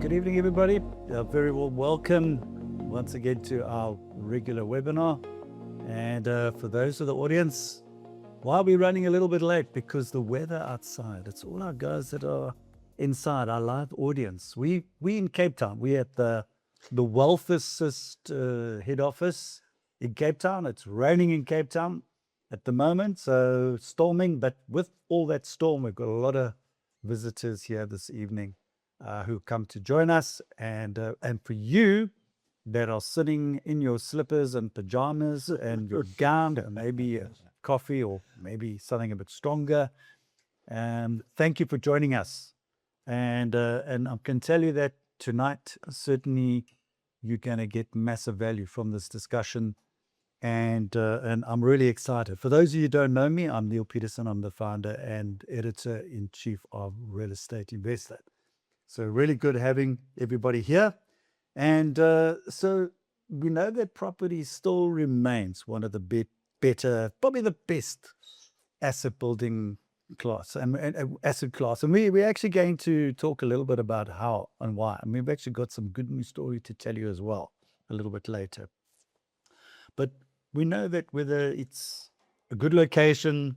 Good evening, everybody. Very warm welcome once again to our regular webinar. And for those of the audience, why are we running a little bit late? Because the weather outside, it's all our guys that are inside, our live audience. We in Cape Town, we at the Wealth Assist head office in Cape Town. It's raining in Cape Town at the moment, so storming. But with all that storm, we've got a lot of visitors here this evening who come to join us. And for you that are sitting in your slippers and pajamas and your gown and maybe a coffee or maybe something a bit stronger, thank you for joining us. And I can tell you that tonight, certainly you're going to get massive value from this discussion. And I'm really excited. For those of you who don't know me, I'm Neil Peterson. I'm the founder and editor-in-chief of Real Estate Investor. So really good having everybody here. And so we know that property still remains one of the better, probably the best asset building class and asset class. And we're actually going to talk a little bit about how and why. And we've actually got some good news story to tell you as well a little bit later. But we know that whether it's a good location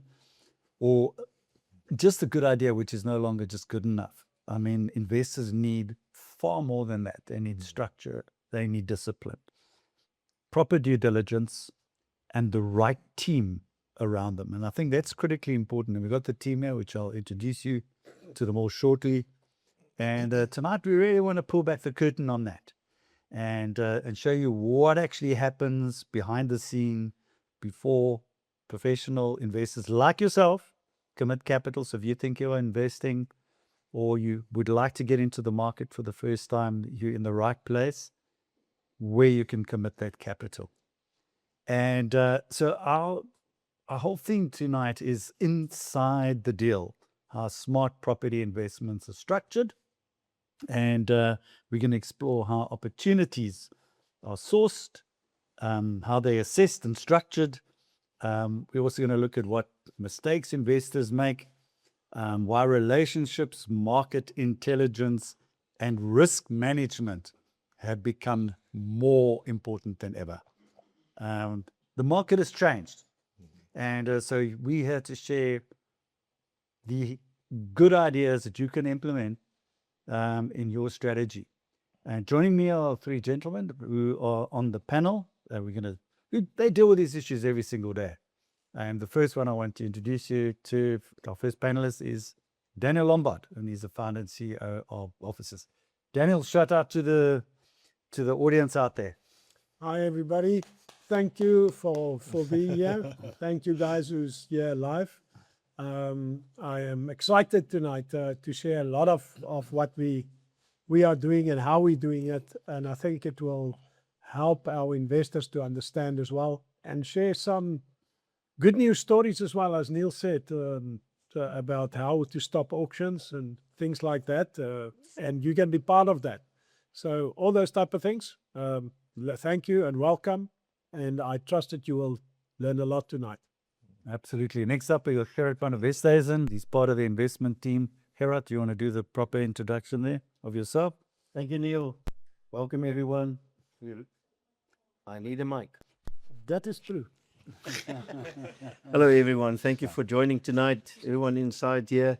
or just a good idea, which is no longer just good enough. I mean, investors need far more than that. They need structure. They need discipline, proper due diligence, and the right team around them. And I think that's critically important. And we've got the team here, which I'll introduce you to them all shortly. And tonight, we really want to pull back the curtain on that and show you what actually happens behind the scene before professional investors like yourself commit capital. So if you think you're investing or you would like to get into the market for the first time, you're in the right place where you can commit that capital. And so our whole thing tonight is inside the deal, how smart property investments are structured. And we're going to explore how opportunities are sourced, how they're assessed and structured. We're also going to look at what mistakes investors make, why relationships, market intelligence, and risk management have become more important than ever. The market has changed. And so we had to share the good ideas that you can implement in your strategy. And joining me are three gentlemen who are on the panel. They deal with these issues every single day. And the first one I want to introduce you to, our first panelist, is Daniel Lombard, and he's the founder and CEO of Offices. Daniel, shout out to the audience out there. Hi, everybody. Thank you for being here. Thank you guys who's here live. I am excited tonight to share a lot of what we are doing and how we're doing it. And I think it will help our investors to understand as well and share some good news stories as well, as Neil said, about how to stop auctions and things like that. And you can be part of that. So all those type of things. Thank you and welcome. And I trust that you will learn a lot tonight. Absolutely. Next up, we got Gerard van der Westhuizen. He's part of the investment team. Gerard, do you want to do the proper introduction there of yourself? Thank you, Neil. Welcome, everyone. I need a mic. That is true. Hello, everyone. Thank you for joining tonight. Everyone inside here,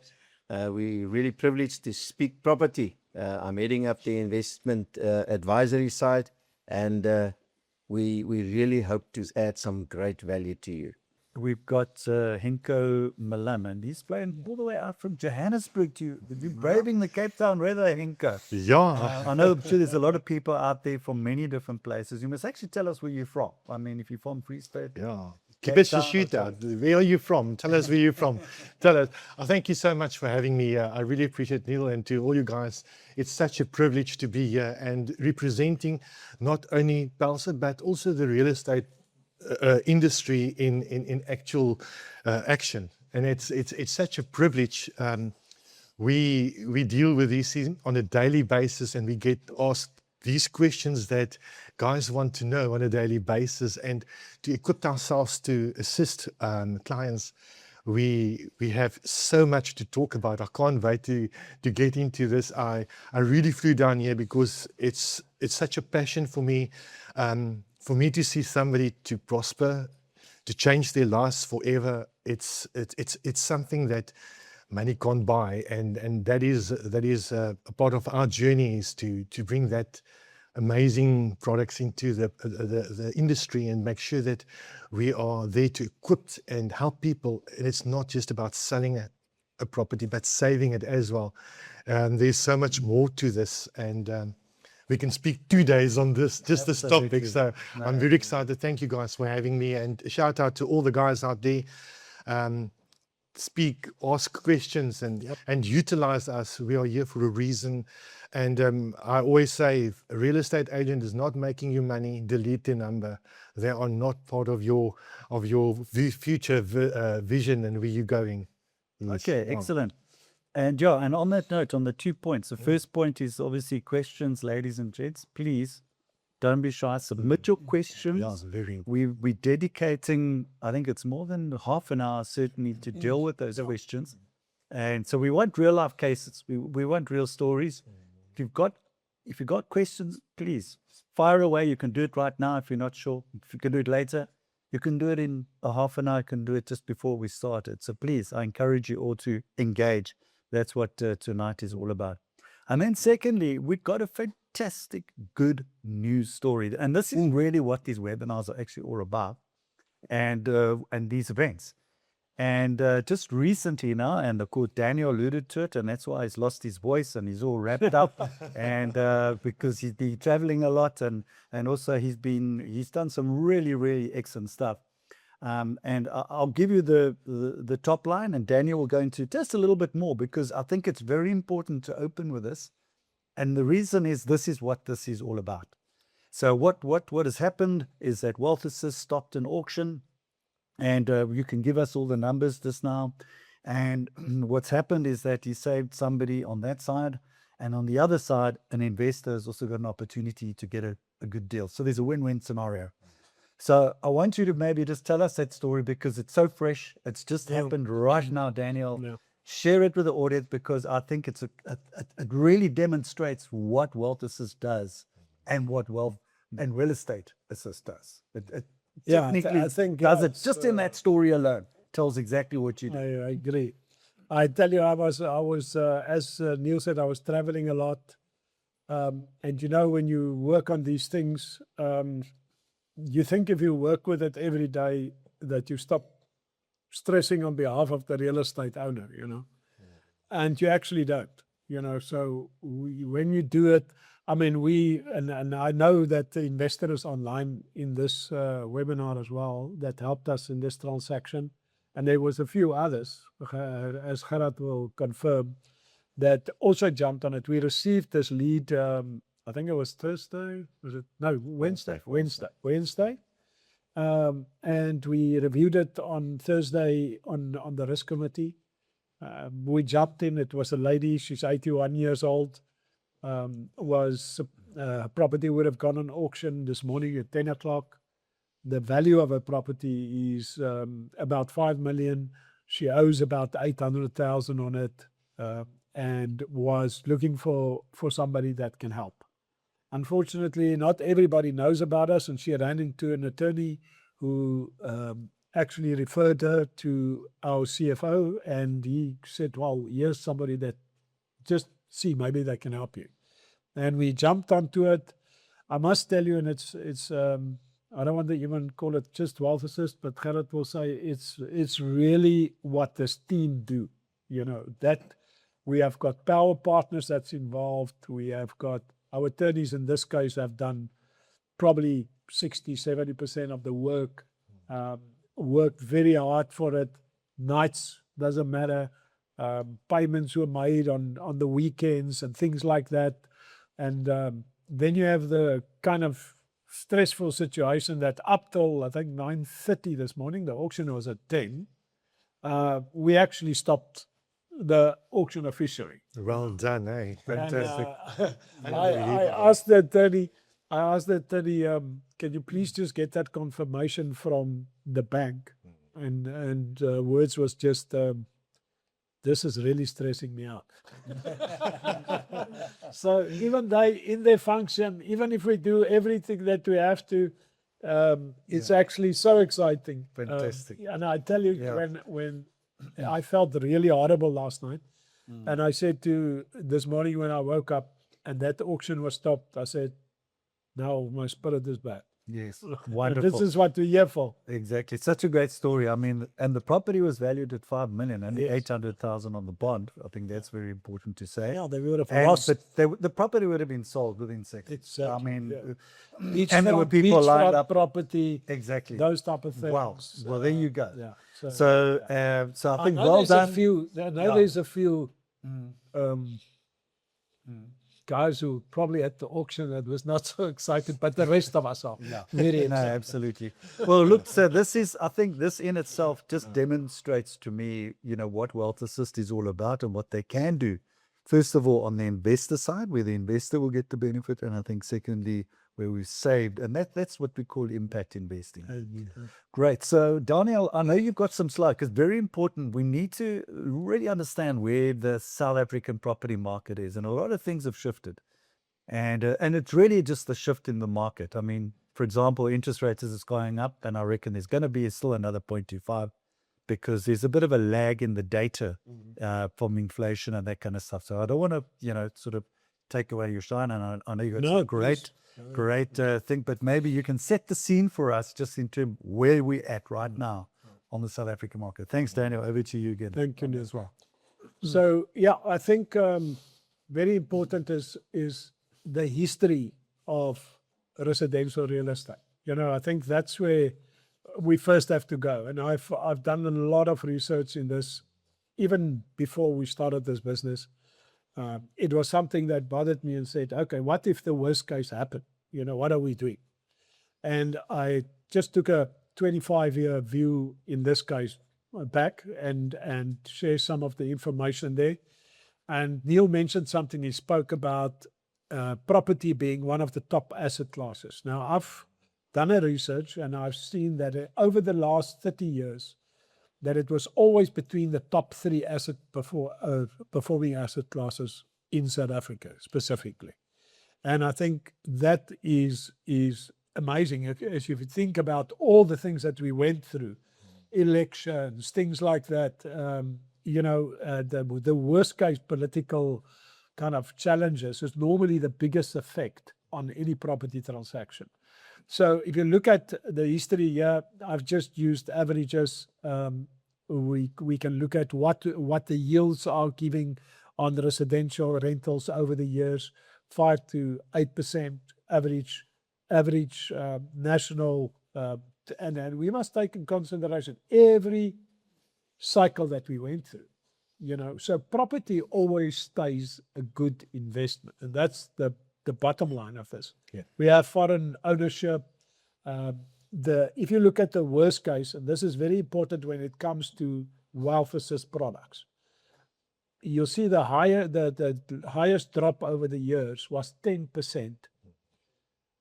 we're really privileged to speak property. I'm heading up the investment advisory side, and we really hope to add some great value to you. We've got Henko Malam, and he's flying all the way out from Johannesburg to you, braving the Cape Town weather, Henko. Yeah. I know, I'm sure there's a lot of people out there from many different places. You must actually tell us where you're from. I mean, if you're from Free State. Yeah. Keep us a shootout. Where are you from? Tell us where you're from. Tell us. Thank you so much for having me. I really appreciate Neil, and to all you guys. It's such a privilege to be here and representing not only Belsa, but also the real estate industry in actual action. And it's such a privilege. We deal with these things on a daily basis, and we get asked these questions that guys want to know on a daily basis, and to equip ourselves to assist clients we have so much to talk about. I can't wait to get into this. I really flew down here because it's such a passion for me to see somebody to prosper, to change their lives forever. It's something that money can't buy, and that is a part of our journey, is to bring that amazing products into the industry and make sure that we are there to equip and help people. And it's not just about selling a property, but saving it as well. There's so much more to this, and we can speak 2 days on this Absolutely. topic. So No, I'm very excited. Thank you guys for having me, and a shout out to all the guys out there. Speak, ask questions, and utilize us. We are here for a reason. And I always say, if a real estate agent is not making you money, delete their number. They are not part of your future vision and where you're going. Yes. Okay, excellent. And yeah, and on that note, on the 2 points, the first point is obviously questions, ladies and gents. Please don't be shy. Submit your questions. Yeah, it's very We're dedicating, I think it's more than half an hour certainly to deal with those questions. And so we want real life cases. We want real stories. If you've got questions, please fire away. You can do it right now if you're not sure. If you can do it later, you can do it in a half an hour. You can do it just before we started. So please, I encourage you all to engage. That's what tonight is all about. And then secondly, we've got a fantastic good news story. And this is really what these webinars are actually all about, and these events. And just recently now, and of course Daniel alluded to it, and that's why he's lost his voice and he's all wrapped up, and because he's been traveling a lot, and also he's done some really, really excellent stuff. And I'll give you the top line, and Daniel will go into just a little bit more, because I think it's very important to open with this. And the reason is, this is what this is all about. So what has happened is that Wealth Assist stopped an auction, and you can give us all the numbers just now. And what's happened is that he saved somebody on that side, and on the other side, an investor has also got an opportunity to get a good deal. So there's a win-win scenario. So I want you to maybe just tell us that story, because it's so fresh. It's just happened right now, Daniel. Yeah. Share it with the audience, because I think it really demonstrates what Wealth Assist does and what Wealth and Real Estate Assist does. It Yeah, technically I think does it it's, just in that story alone. Tells exactly what you do. I agree. I tell you, I was as Neil said, I was traveling a lot. And you know, when you work on these things, you think if you work with it every day, that you stop stressing on behalf of the real estate owner, you know, and you actually don't, you know. So when you do it, I mean, and I know that the investor is online in this webinar as well, that helped us in this transaction. And there was a few others, as Gerard will confirm, that also jumped on it. We received this lead, I think it was Thursday, was it? No, Wednesday. And we reviewed it on Thursday on the risk committee. We jumped in. It was a lady, she's 81 years old. Property would have gone on auction this morning at 10 o'clock. The value of a property is about 5 million. She owes about 800,000 on it, and was looking for somebody that can help. Unfortunately, not everybody knows about us, and she ran into an attorney who actually referred her to our CFO, and he said, well, here's somebody that just see, maybe they can help you. And we jumped onto it. I must tell you, and it's I don't want to even call it just Wealth Assist, but Gerard will say it's really what this team do. You know, that we have got power partners that's involved. We have got our attorneys in this case have done probably 60-70% of the work, worked very hard for it. Nights, doesn't matter. Payments were made on the weekends and things like that. And then you have the kind of stressful situation that up till, I think, 9:30 this morning, the auction was at 10, we actually stopped the auction officially. well done, eh? Fantastic. And, I asked the attorney, can you please just get that confirmation from the bank? and words was just, this is really stressing me out. So even they, in their function, even if we do everything that we have to, it's actually so exciting. Fantastic. And I tell you, when I felt really horrible last night, and I said to this morning when I woke up and that auction was stopped, I said, now my spirit is back. Yes, And wonderful. this is what we're here for. Exactly. Such a great story. I mean, and the property was valued at 5 million and Yes. 800,000 on the bond. I think that's very important to say. Yeah, they would have And, lost. but the property would have been sold within seconds. Exactly, I mean, yeah. and there were people lined beachfront up. property, Exactly. those type of things. Wow. Well, there you go. Yeah. So, so I I think know well there's done. a few. I know Yeah. there's a few guys who probably at the auction that was not so excited, but the rest of us are very No, excited. absolutely. Well, look, so this is, I think this in itself just demonstrates to me, what Wealth Assist is all about and what they can do. First of all, on the investor side, where the investor will get the benefit, and I think secondly, where we've saved, and that's what we call impact investing. Great. So, Daniel, I know you've got some slides because very important. We need to really understand where the South African property market is, and a lot of things have shifted, and it's really just the shift in the market. I mean, for example, interest rates is going up, and I reckon there's going to be still another 0.25 because there's a bit of a lag in the data from inflation and that kind of stuff. So I don't want to, sort of take away your shine, and I know you got No, some great thing, but maybe you can set the scene for us just in terms where we're at right now on the South African market. Thanks, Daniel. Over to you again. Thank you as well. So yeah, I think very important is the history of residential real estate. I think that's where we first have to go. And I've done a lot of research in this, even before we started this business. It was something that bothered me and said, okay, what if the worst case happened? What are we doing? And I just took a 25-year view in this case back and share some of the information there. And Neil mentioned something. He spoke about property being one of the top asset classes. Now, I've done a research and I've seen that over the last 30 years, that it was always between the top 3 performing asset classes in South Africa specifically. And I think that is amazing. As you think about all the things that we went through, elections, things like that, the worst case political kind of challenges is normally the biggest effect on any property transaction. So if you look at the history here, I've just used averages. We can look at what the yields are giving on the residential rentals over the years, 5 to 8% average national, and then we must take in consideration every cycle that we went through. So property always stays a good investment, and that's the bottom line of this. Yeah. We have foreign ownership. If you look at the worst case, and this is very important when it comes to wealth assist products, you'll see the highest drop over the years was 10%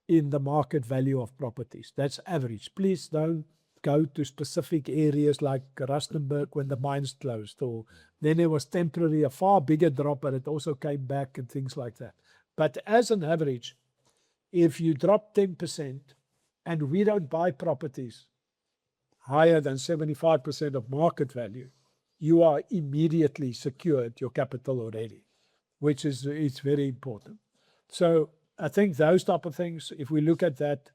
in the market value of properties. That's average. Please don't go to specific areas like Rustenburg when the mines closed, or then there was temporarily a far bigger drop, but it also came back and things like that. But as an average, if you drop 10%, and we don't buy properties higher than 75% of market value, you are immediately secured your capital already, which is it's very important. So I think those type of things, if we look at that,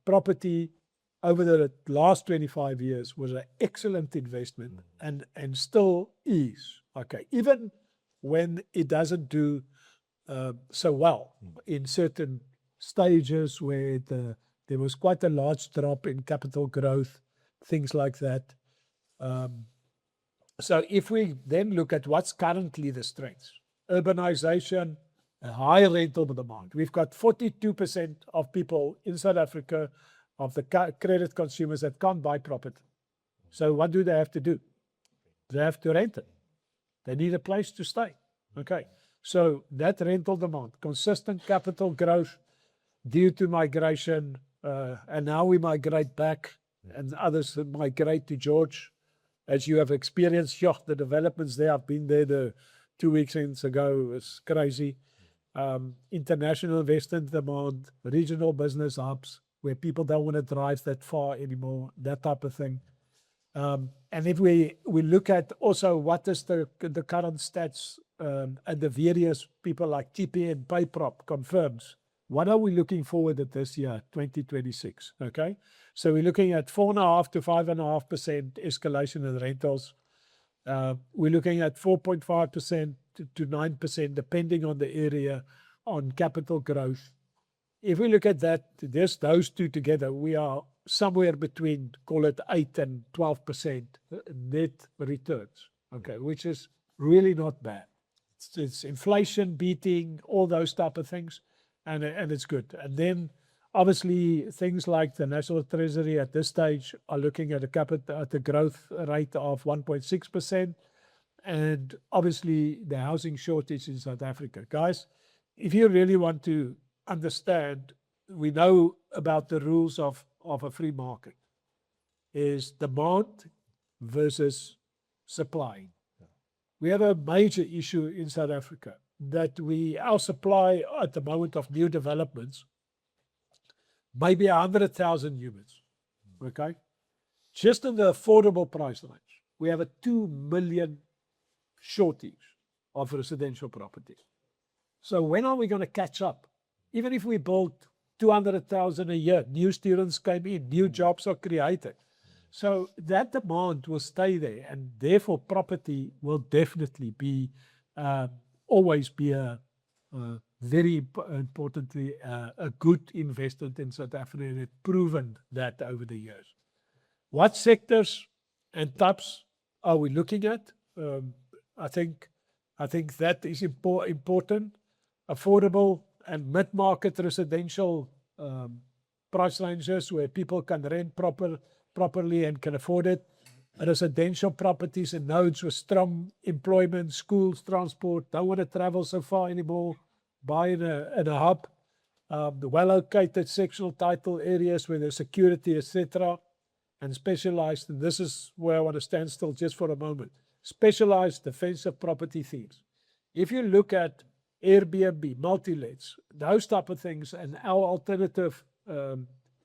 property over the last 25 years was an excellent investment and still is. Okay, even when it doesn't do so well in certain stages where there was quite a large drop in capital growth, things like that. So if we then look at what's currently the strengths, urbanization, a high rental demand. We've got 42% of people in South Africa, of the credit consumers, that can't buy property. So what do they have to do? They have to rent it. They need a place to stay. Okay, so that rental demand, consistent capital growth due to migration, and now we migrate back and others that migrate to George. As you have experienced, the developments there, I've been there 2 weekends ago, it's crazy. International investment demand, regional business hubs, where people don't want to drive that far anymore, that type of thing. And if we look at also what is the current stats and the various people like TP and PayProp confirms, what are we looking forward at this year, 2026? Okay, so we're looking at 4.5 to 5.5% escalation in rentals. We're looking at 4.5% to 9%, depending on the area, on capital growth. If we look at that, those two together, we are somewhere between, call it 8 and 12% net returns, okay, which is really not bad. It's inflation beating, all those type of things, and it's good. And then obviously things like the National Treasury at this stage are looking at a growth rate of 1.6%, and obviously the housing shortage in South Africa. Guys, if you really want to understand, we know about the rules of a free market is demand versus supply. We have a major issue in South Africa that our supply at the moment of new developments maybe 100,000 units, okay? Just in the affordable price range, we have a 2 million shortage of residential property. So when are we going to catch up? Even if we build 200,000 a year, new students came in, new jobs are created. So that demand will stay there, and therefore property will definitely be, always be very importantly, a good investment in South Africa, and it's proven that over the years. What sectors and types are we looking at? I think that is important. Affordable and mid-market residential price ranges where people can rent properly and can afford it. Residential properties and nodes with strong employment, schools, transport, don't want to travel so far anymore, buy in a hub. The well-located sectional title areas where there's security, etc., and specialized, and this is where I want to stand still just for a moment, specialized defensive property themes. If you look at Airbnb, multi-lets, those type of things, and our alternative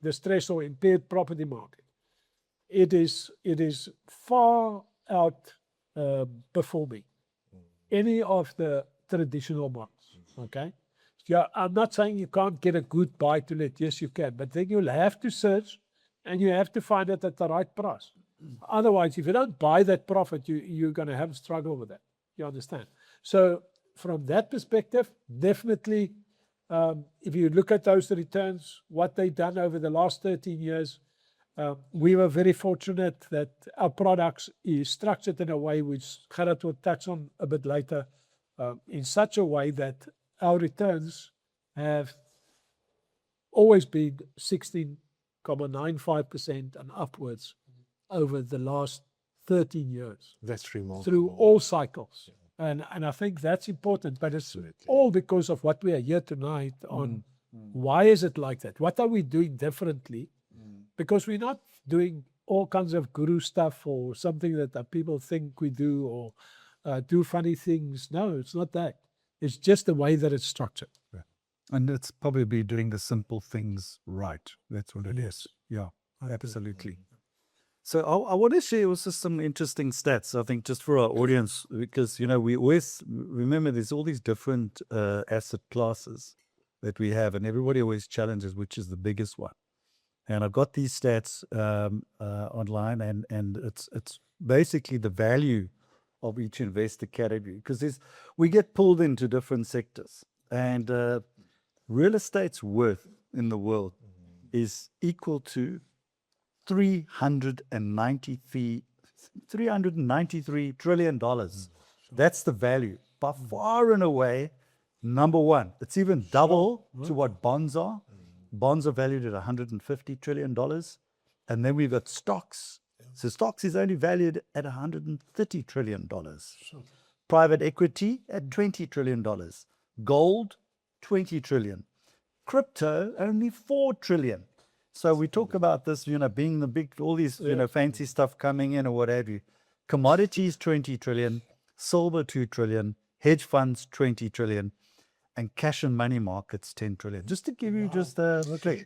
distress or impaired property market, it is far out performing any of the traditional models, okay? Yeah, I'm not saying you can't get a good buy-to-let. Yes, you can, but then you'll have to search and you have to find it at the right price. Otherwise, if you don't buy that profit, you're going to have a struggle with that. You understand? So from that perspective, definitely, if you look at those returns, what they've done over the last 13 years, we were very fortunate that our products is structured in a way which Gerard will touch on a bit later, in such a way that our returns have always been 16.95% and upwards over the last 13 years. That's remarkable. Through all cycles. And I think that's important, but it's all because of what we are here tonight on. Why is it like that? What are we doing differently? Because we're not doing all kinds of guru stuff or something that people think we do or do funny things. No, it's not that. It's just the way that it's structured. Yeah. And it's probably doing the simple things right. That's what it is. Yeah, absolutely. So I want to share also some interesting stats, I think, just for our audience, because, we always remember there's all these different asset classes that we have, and everybody always challenges which is the biggest one. And I've got these stats online, and it's basically the value of each investor category, because we get pulled into different sectors, and real estate's worth in the world is equal to $393 trillion. That's the value. By far and away, number one. It's even double to what bonds are. Bonds are valued at $150 trillion. And then we've got stocks. So stocks is only valued at $130 trillion. Private equity at $20 trillion. Gold, $20 trillion. Crypto, only $4 trillion. So we talk about this, being the big, all these, fancy stuff coming in or what have you. Commodities, 20 trillion, silver, 2 trillion, hedge funds, 20 trillion, and cash and money markets, 10 trillion. Just to give you just a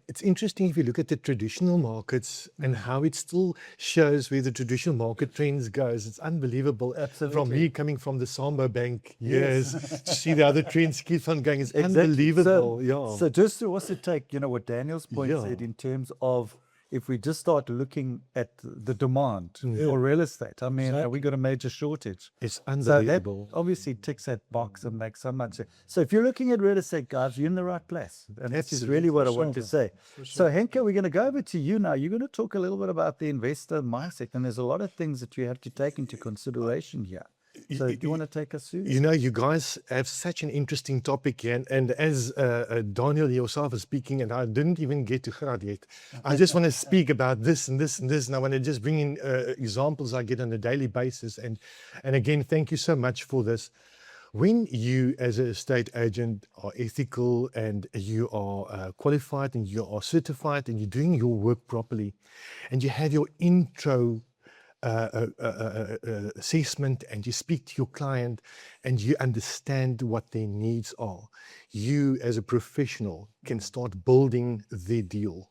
It's interesting if you look at the traditional markets and how it still shows where the traditional market trends goes. It's unbelievable. From me coming from the Sambo Bank years to see the other trends keep on going. It's unbelievable. So just to also take, what Daniel's point Yeah. said in terms of if we just start looking at the demand for real estate, I mean, we got a major shortage. It's So that unbelievable. obviously ticks that box and makes so much sense. So if you're looking at real estate, guys, you're in the right place. And this is really what I want to say. So Henke, we're going to go over to you now. You're going to talk a little bit about the investor mindset. And there's a lot of things that you have to take into consideration here. So do you want to take us through? You know, you guys have such an interesting topic here. And as Daniel yourself is speaking, and I didn't even get to Gerard yet, I just want to speak about this and this and this. And I want to just bring in examples I get on a daily basis. And again, thank you so much for this. When you, as a estate agent, are ethical and you are qualified and you are certified and you're doing your work properly, and you have your intro assessment and you speak to your client and you understand what their needs are, you as a professional can start building the deal.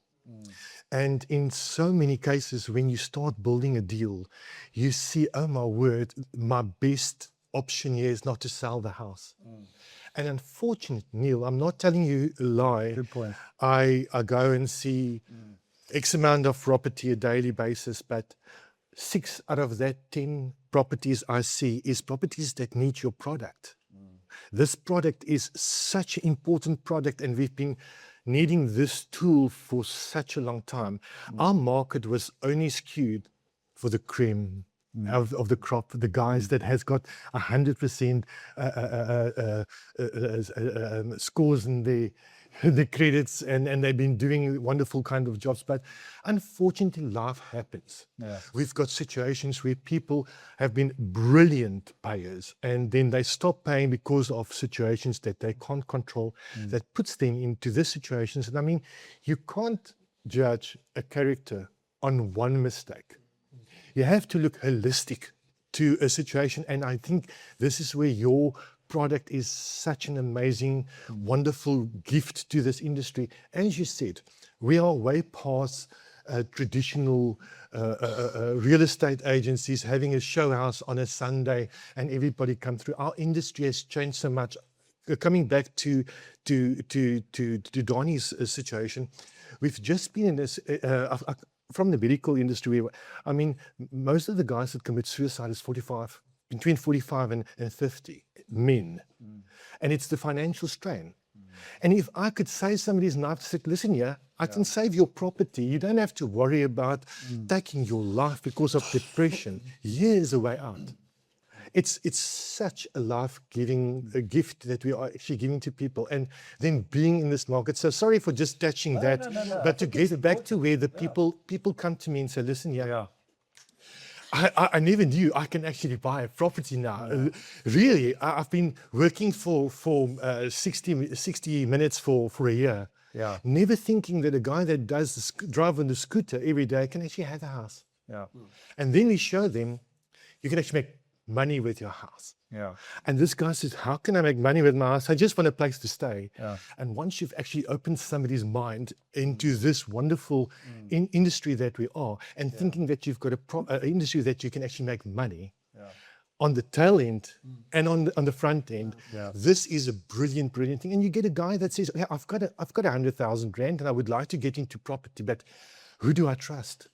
And in so many cases, when you start building a deal, you see, oh my word, my best option here is not to sell the house. And unfortunately, Neil, I'm not telling you a lie. Good point. I go and see X amount of property a daily basis, but 6 out of that 10 properties I see is properties that need your product. This product is such an important product, and we've been needing this tool for such a long time. Our market was only skewed for the cream of the crop, the guys that has got 100% scores in the credits, and they've been doing wonderful kind of jobs. But unfortunately, life happens. We've got situations where people have been brilliant payers, and then they stop paying because of situations that they can't control, that puts them into these situations. And I mean, you can't judge a character on one mistake. You have to look holistic to a situation. And I think this is where your product is such an amazing, wonderful gift to this industry. As you said, we are way past traditional real estate agencies having a show house on a Sunday and everybody come through. Our industry has changed so much. Coming back to Donnie's situation, we've just been in this from the medical industry. I mean, most of the guys that commit suicide is 45, between 45 and 50 men, and it's the financial strain. And if I could say somebody's knife, said, listen here, I can save your property. You don't have to worry about taking your life because of depression. Here's a way out. It's such a life-giving gift that we are actually giving to people, and then being in this market. So sorry for just touching that, but to get back to where the people come to me and say, listen, I never knew I can actually buy a property now. Really, I've been working for 60 minutes for a year. Never thinking that a guy that does drive on the scooter every day can actually have a house. And then we show them you can actually make money with your house. And this guy says, how can I make money with my house? I just want a place to stay. And once you've actually opened somebody's mind into this wonderful industry that we are, and thinking that you've got an industry that you can actually make money on the tail end and on the front end, this is a brilliant thing. And you get a guy that says, yeah, I've got 100,000 rand and I would like to get into property, but who do I trust?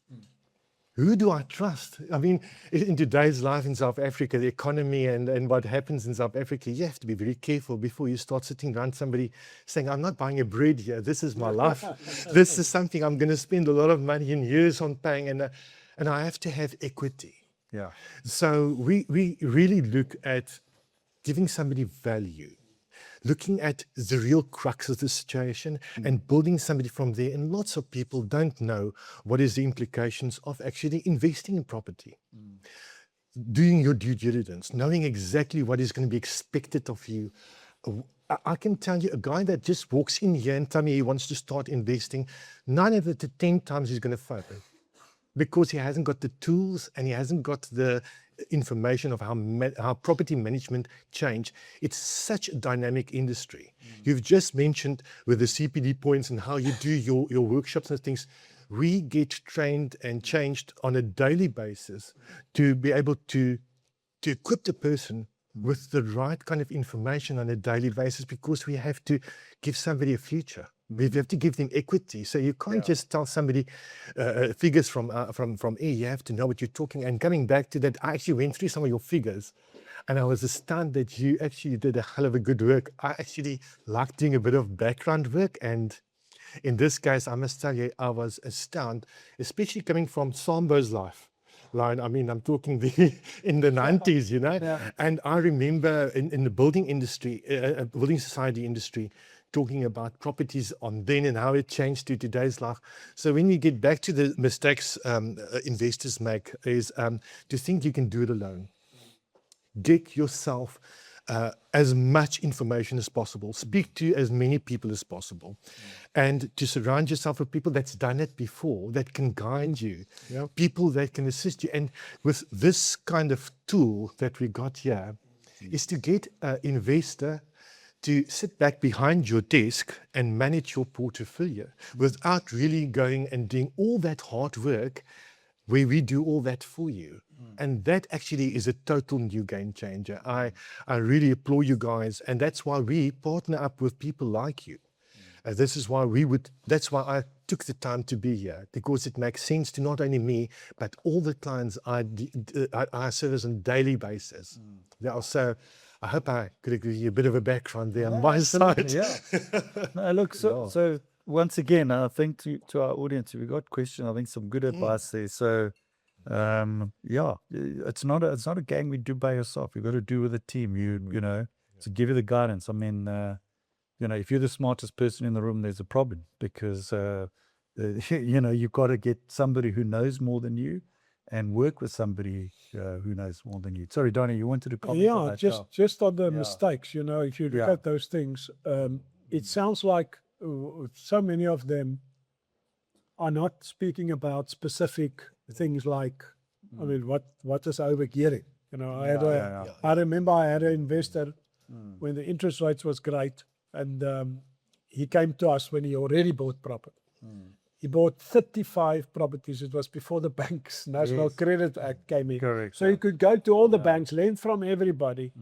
Who do I trust? I mean, in today's life in South Africa, the economy and what happens in South Africa, you have to be very careful before you start sitting around somebody saying, I'm not buying a bread here. This is my life. This is something I'm going to spend a lot of money and years on paying, and I have to have equity. So we really look at giving somebody value, looking at the real crux of the situation and building somebody from there. And lots of people don't know what is the implications of actually investing in property. Doing your due diligence, knowing exactly what is going to be expected of you, I can tell you, a guy that just walks in here and tell me he wants to start investing, 9 out of the 10 times he's going to fail because he hasn't got the tools and he hasn't got the information of how property management change. It's such a dynamic industry. You've just mentioned with the CPD points and how you do your workshops and things. We get trained and changed on a daily basis to be able to equip the person with the right kind of information on a daily basis, because we have to give somebody a future. We have to give them equity. So you can't just tell somebody figures from air. You have to know what you're talking. And coming back to that, I actually went through some of your figures and I was astounded that you actually did a hell of a good work. I actually like doing a bit of background work, and in this case, I must tell you, I was astounded, especially coming from Sambo's life line. I mean, I'm talking in the 90s, you know. Yeah. And I remember in the building industry, building society industry, talking about properties on then and how it changed to today's life. So when we get back to the mistakes investors make is to think you can do it alone. Get yourself as much information as possible. Speak to as many people as possible. And to surround yourself with people that's done it before, that can guide you, people that can assist you. And with this kind of tool that we got here, is to get an investor to sit back behind your desk and manage your portfolio without really going and doing all that hard work where we do all that for you. And that actually is a total new game changer. I really applaud you guys. And that's why we partner up with people like you. This is why that's why I took the time to be here, because it makes sense to not only me, but all the clients I service on a daily basis. Yeah, so I hope I could give you a bit of a background there on my side. Yeah. No, look, so once again, I think to our audience, we got questions. I think some good advice there. So, yeah, it's not a gang we do by yourself. You got to do with a team. You know, to give you the guidance. I mean, you know, if you're the smartest person in the room, there's a problem, because you know, you've got to get somebody who knows more than you and work with somebody who knows more than you. Sorry, Donnie, you wanted to comment on that? Just on the mistakes, you know, if you look at those things, it sounds like so many of them are not speaking about specific things like, I mean, what is overgearing? You know, I remember I had an investor when the interest rates was great, and he came to us when he already bought property. He bought 35 properties. It was before the Banks National Credit Act came in. Correct. So he could go to all the banks, lend from everybody.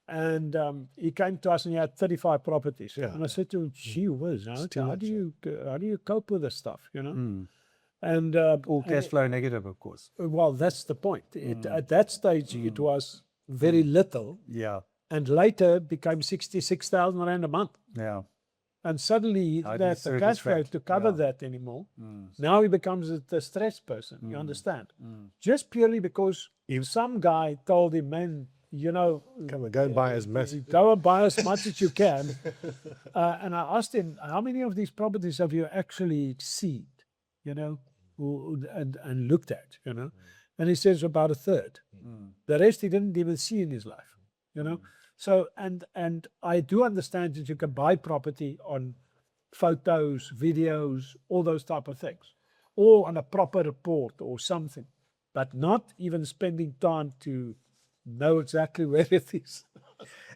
And he came to us and he had 35 properties. And I said to him, gee whiz, how do you cope with this stuff, you know? And all cash flow negative, of course. well, that's the point. At that stage, it was very little. Yeah. And later became 66,000 Rand a month. Yeah. And suddenly that's the cash flow to cover that anymore. Now he becomes a stressed person, you understand? Just purely because some guy told him, man, you know, Come and go and buy as much. go and buy as much as you can. And I asked him, how many of these properties have you actually seen, you know, and looked at, you know? And he says about a third. The rest he didn't even see in his life, you know? So, and I do understand that you can buy property on photos, videos, all those type of things, or on a proper report or something, but not even spending time to know exactly where it is.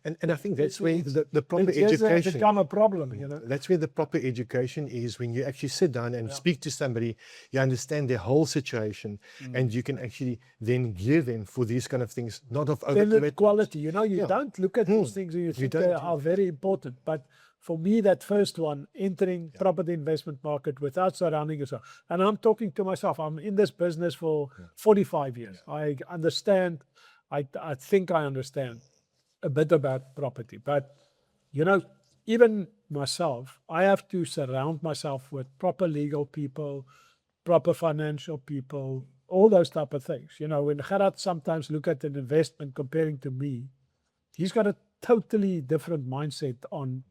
And I think that's where the proper It's just education. become a problem, you know. That's where the proper education is, when you actually sit down and speak to somebody, you understand their whole situation, and you can actually then gear them for these kind of things, not of Then the overcommitment. quality, you know, you don't look at those things and you think they are very important. But for me, that first one, entering property investment market without surrounding yourself. And I'm talking to myself, I'm in this business for 45 years. I understand, I think I understand a bit about property. But, you know, even myself, I have to surround myself with proper legal people, proper financial people, all those type of things. You know, when Gerard sometimes look at an investment comparing to me, he's got a totally different mindset on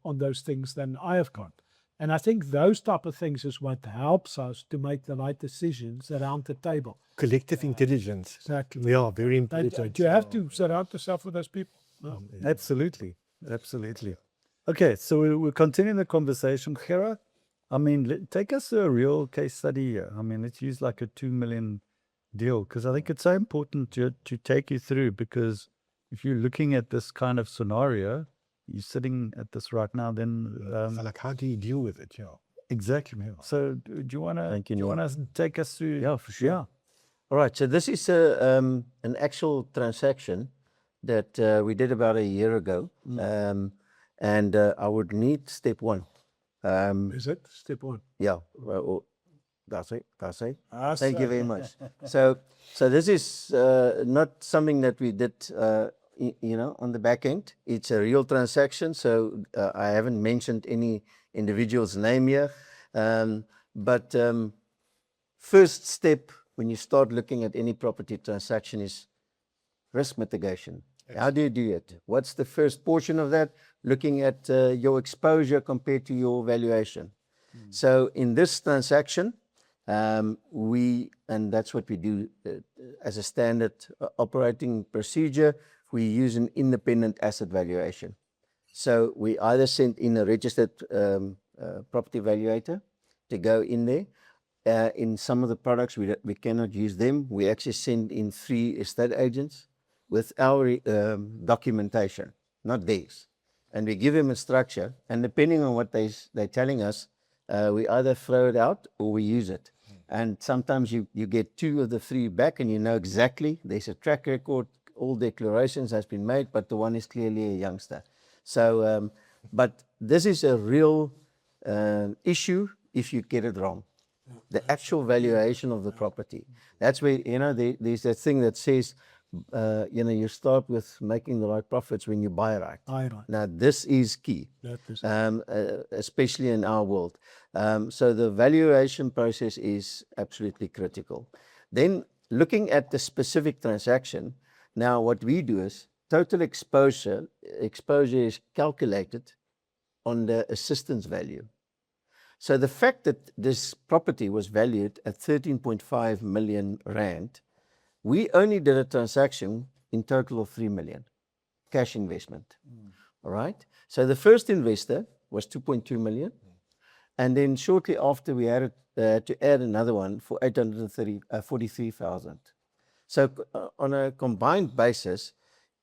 those things than I have got. And I think those type of things is what helps us to make the right decisions around the table. Collective intelligence. Exactly. Yeah, very important. You have to surround yourself with those people. No. Absolutely. Absolutely. Okay, so we're continuing the conversation, Gerard. I mean, take us through a real case study here. I mean, let's use like a 2 million deal because I think it's so important to take you through because if you're looking at this kind of scenario, you're sitting at this right now, then Like, how do you deal with it? Yeah. exactly. So do you want to Thank you, do you Neil. want to take us through? Yeah, for sure. Yeah. All right, so this is an actual transaction that we did about a year ago, and I would need step one. Is it step one? Yeah, well, that's it. That's it. Ah, Thank you so- very much. So this is not something that we did, on the back end. It's a real transaction. So I haven't mentioned any individual's name here, but first step when you start looking at any property transaction is risk mitigation. How do you do it? What's the first portion of that? Looking at your exposure compared to your valuation. So in this transaction, and that's what we do as a standard operating procedure, we use an independent asset valuation. So we either send in a registered property valuator to go in there. In some of the products, we cannot use them. We actually send in 3 estate agents with our documentation, not theirs. And we give them a structure, and depending on what they're telling us, we either throw it out or we use it. And sometimes you get 2 of the 3 back, and you know exactly, there's a track record, all declarations has been made, but the one is clearly a youngster. So, but this is a real issue if you get it wrong. The actual valuation of the property. That's where, there's that thing that says, you start with making the right profits when you buy right. Aye, right. Now, this is key, That is especially in our world. So the valuation process is absolutely critical. Then looking at the specific transaction, now what we do is total exposure is calculated on the assistance value. So the fact that this property was valued at 13.5 million rand, we only did a transaction in total of 3 million cash investment. All right. So the first investor was 2.2 million. And then shortly after we had to add another one for 843,000. So on a combined basis,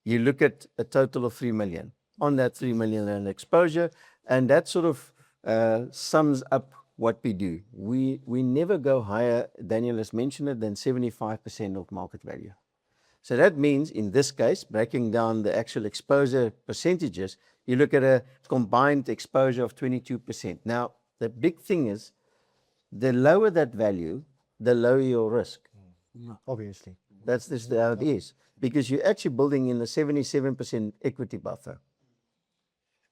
you look at a total of 3 million on that 3 million rand exposure. And that sort of sums up what we do. We never go higher, Daniel has mentioned it, than 75% of market value. So that means in this case, breaking down the actual exposure percentages, you look at a combined exposure of 22%. Now, the big thing is, the lower that value, the lower your risk. Obviously. That's just how it is. Because you're actually building in a 77% equity buffer.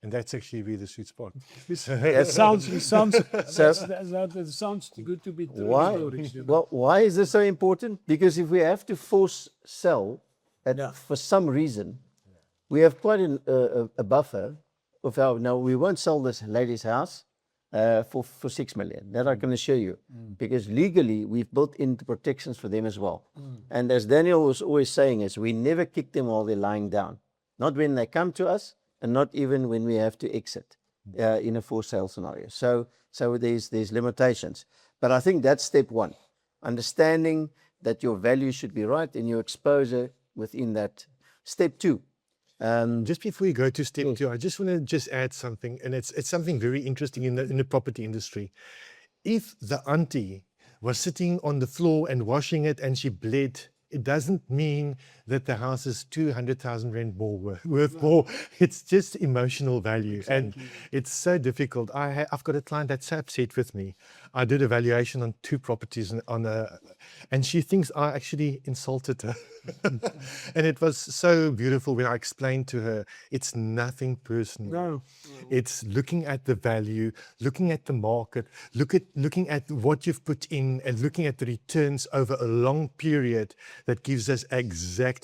And that's actually really the sweet spot. it sounds that sounds good to be true. Why? stories, you know. Well, why is this so important? Because if we have to force sell for some reason, we have quite a buffer of our. Now we won't sell this lady's house for 6 million. That I can assure you, because legally we've built in the protections for them as well. And as Daniel was always saying, is we never kick them while they're lying down. Not when they come to us, and not even when we have to exit in a for sale scenario. So there's limitations. But I think that's step one, understanding that your value should be right and your exposure within that. Step two. Just before you go to step 2, I just want to just add something, and it's something very interesting in the property industry. If the auntie was sitting on the floor and washing it and she bled, it doesn't mean that the house is 200,000 rand more worth more. It's just emotional value. And it's so difficult. I've got a client that's so upset with me. I did a valuation on 2 properties and she thinks I actually insulted her. And it was so beautiful when I explained to her, it's nothing personal. No. It's looking at the value, looking at the market, looking at what you've put in and looking at the returns over a long period that gives us exact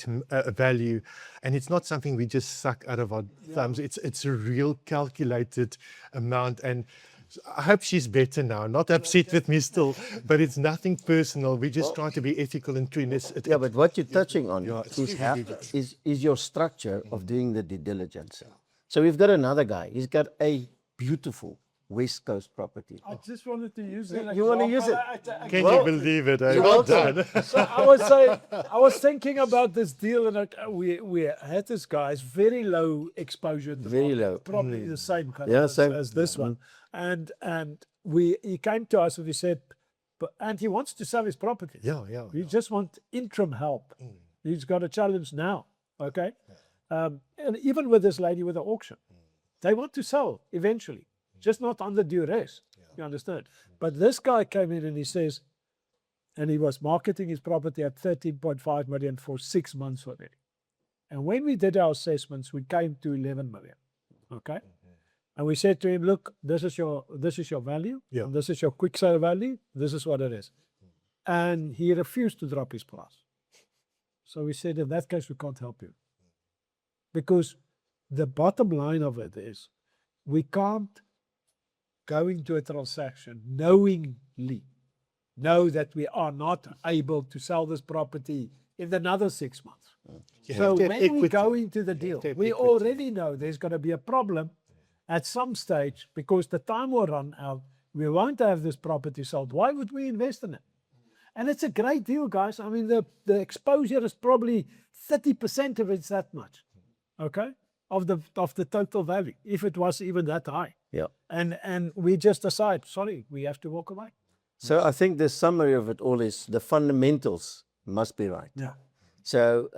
value. And it's not something we just suck out of our thumbs. It's a real calculated amount. And I hope she's better now, not upset with me still, but it's nothing personal. We just try to be ethical and true in this. Yeah, but what you're touching on it's is your structure of doing the due diligence. So we've got another guy. He's got a beautiful West Coast property. I just wanted to use that. You wanna use it? Can Well, you believe it? you're Well welcome. done. So I was saying, I was thinking about this deal, and we had this guy's very low exposure. At the Very moment, low. probably the same kind Yeah, of same. as this one. And he came to us and he said, and he wants to sell his property. Yeah. He just wants interim help. He's got a challenge now. Okay, and even with this lady with the auction, they want to sell eventually, just not under duress. You understand? But this guy came in and he says, and he was marketing his property at 13.5 million for 6 months already. And when we did our assessments, we came to 11 million. Okay. And we said to him, look, this is your value. Yeah. And this is your quick sale value. This is what it is. And he refused to drop his price. So we said, in that case, we can't help you. Because the bottom line of it is, we can't go into a transaction knowingly know that we are not able to sell this property in another 6 months. You So have to have when we go equity. into the deal, to have we equity. already know there's going to be a problem at some stage because the time will run out. We won't have this property sold. Why would we invest in it? And it's a great deal, guys. I mean, the exposure is probably 30% of it's that much, okay, of the total value, if it was even that high. Yeah. And we just decide, sorry, we have to walk away. So I think the summary of it all is the fundamentals must be right. Yeah. So,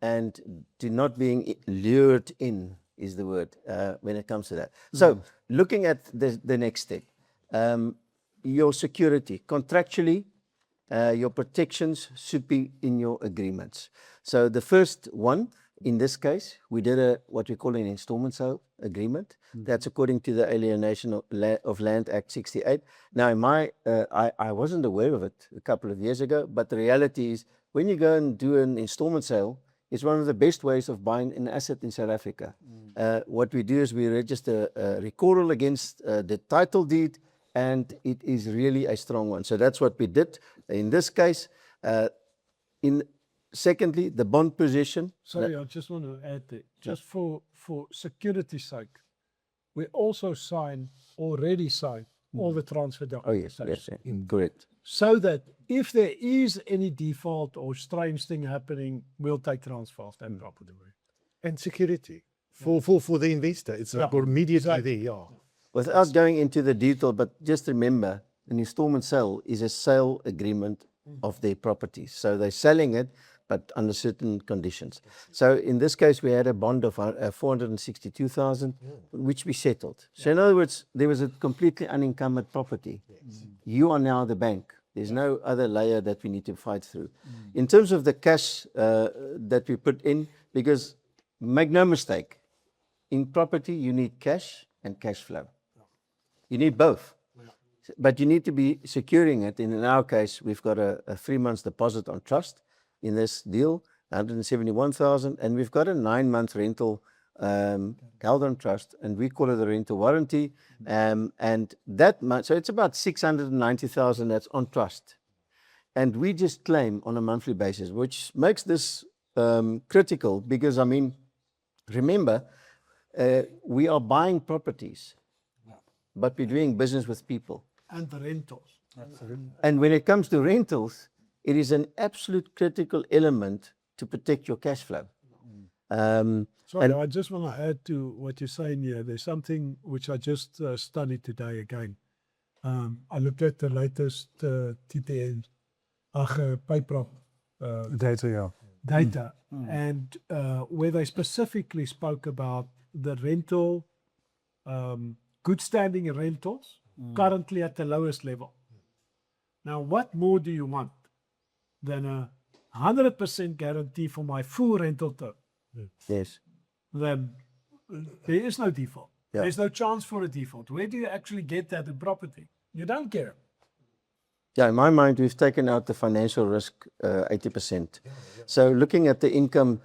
and to not being lured in is the word when it comes to that. So, looking at the next step, your security, contractually, your protections should be in your agreements. So, the first one, in this case, we did what we call an installment sale agreement. That's according to the Alienation of Land Act 68. Now, I wasn't aware of it a couple of years ago, but the reality is, when you go and do an installment sale, it's one of the best ways of buying an asset in South Africa. What we do is we register a recordal against the title deed, and it is really a strong one. So that's what we did in this case. Secondly, the bond position. Sorry, I just want to add that just for security's sake, we also already signed all the transfer Oh yes, documentation. yes, correct. So that if there is any default or strange thing happening, we'll take transfer of that property. And security for the investor. It's like immediately there. Yeah. Without going into the detail, but just remember, an installment sale is a sale agreement of their properties. So they're selling it, but under certain conditions. So in this case, we had a bond of 462,000, which we settled. So in other words, there was a completely unencumbered property. You are now the bank. There's no other layer that we need to fight through. In terms of the cash that we put in, because make no mistake, in property, you need cash and cash flow. You need both. But you need to be securing it. And in our case, we've got a 3 months deposit on trust in this deal, 171,000, and we've got a 9-month rental held on trust, and we call it a rental warranty. And that much, so it's about 690,000 that's on trust. And we just claim on a monthly basis, which makes this critical because, I mean, remember, we are buying properties, but we're doing business with people. And the rentals. And when it comes to rentals, it is an absolute critical element to protect your cash flow. Sorry, I just want to add to what you're saying here. There's something which I just studied today again. I looked at the latest TPN, PayProp data, and where they specifically spoke about the rental, good standing rentals, currently at the lowest level. Now, what more do you want than a 100% guarantee for my full rental term? Yes. Then there is no default. Yeah. There's no chance for a default. Where do you actually get that in property? You don't care. Yeah, in my mind, we've taken out the financial risk 80%. So looking at the income,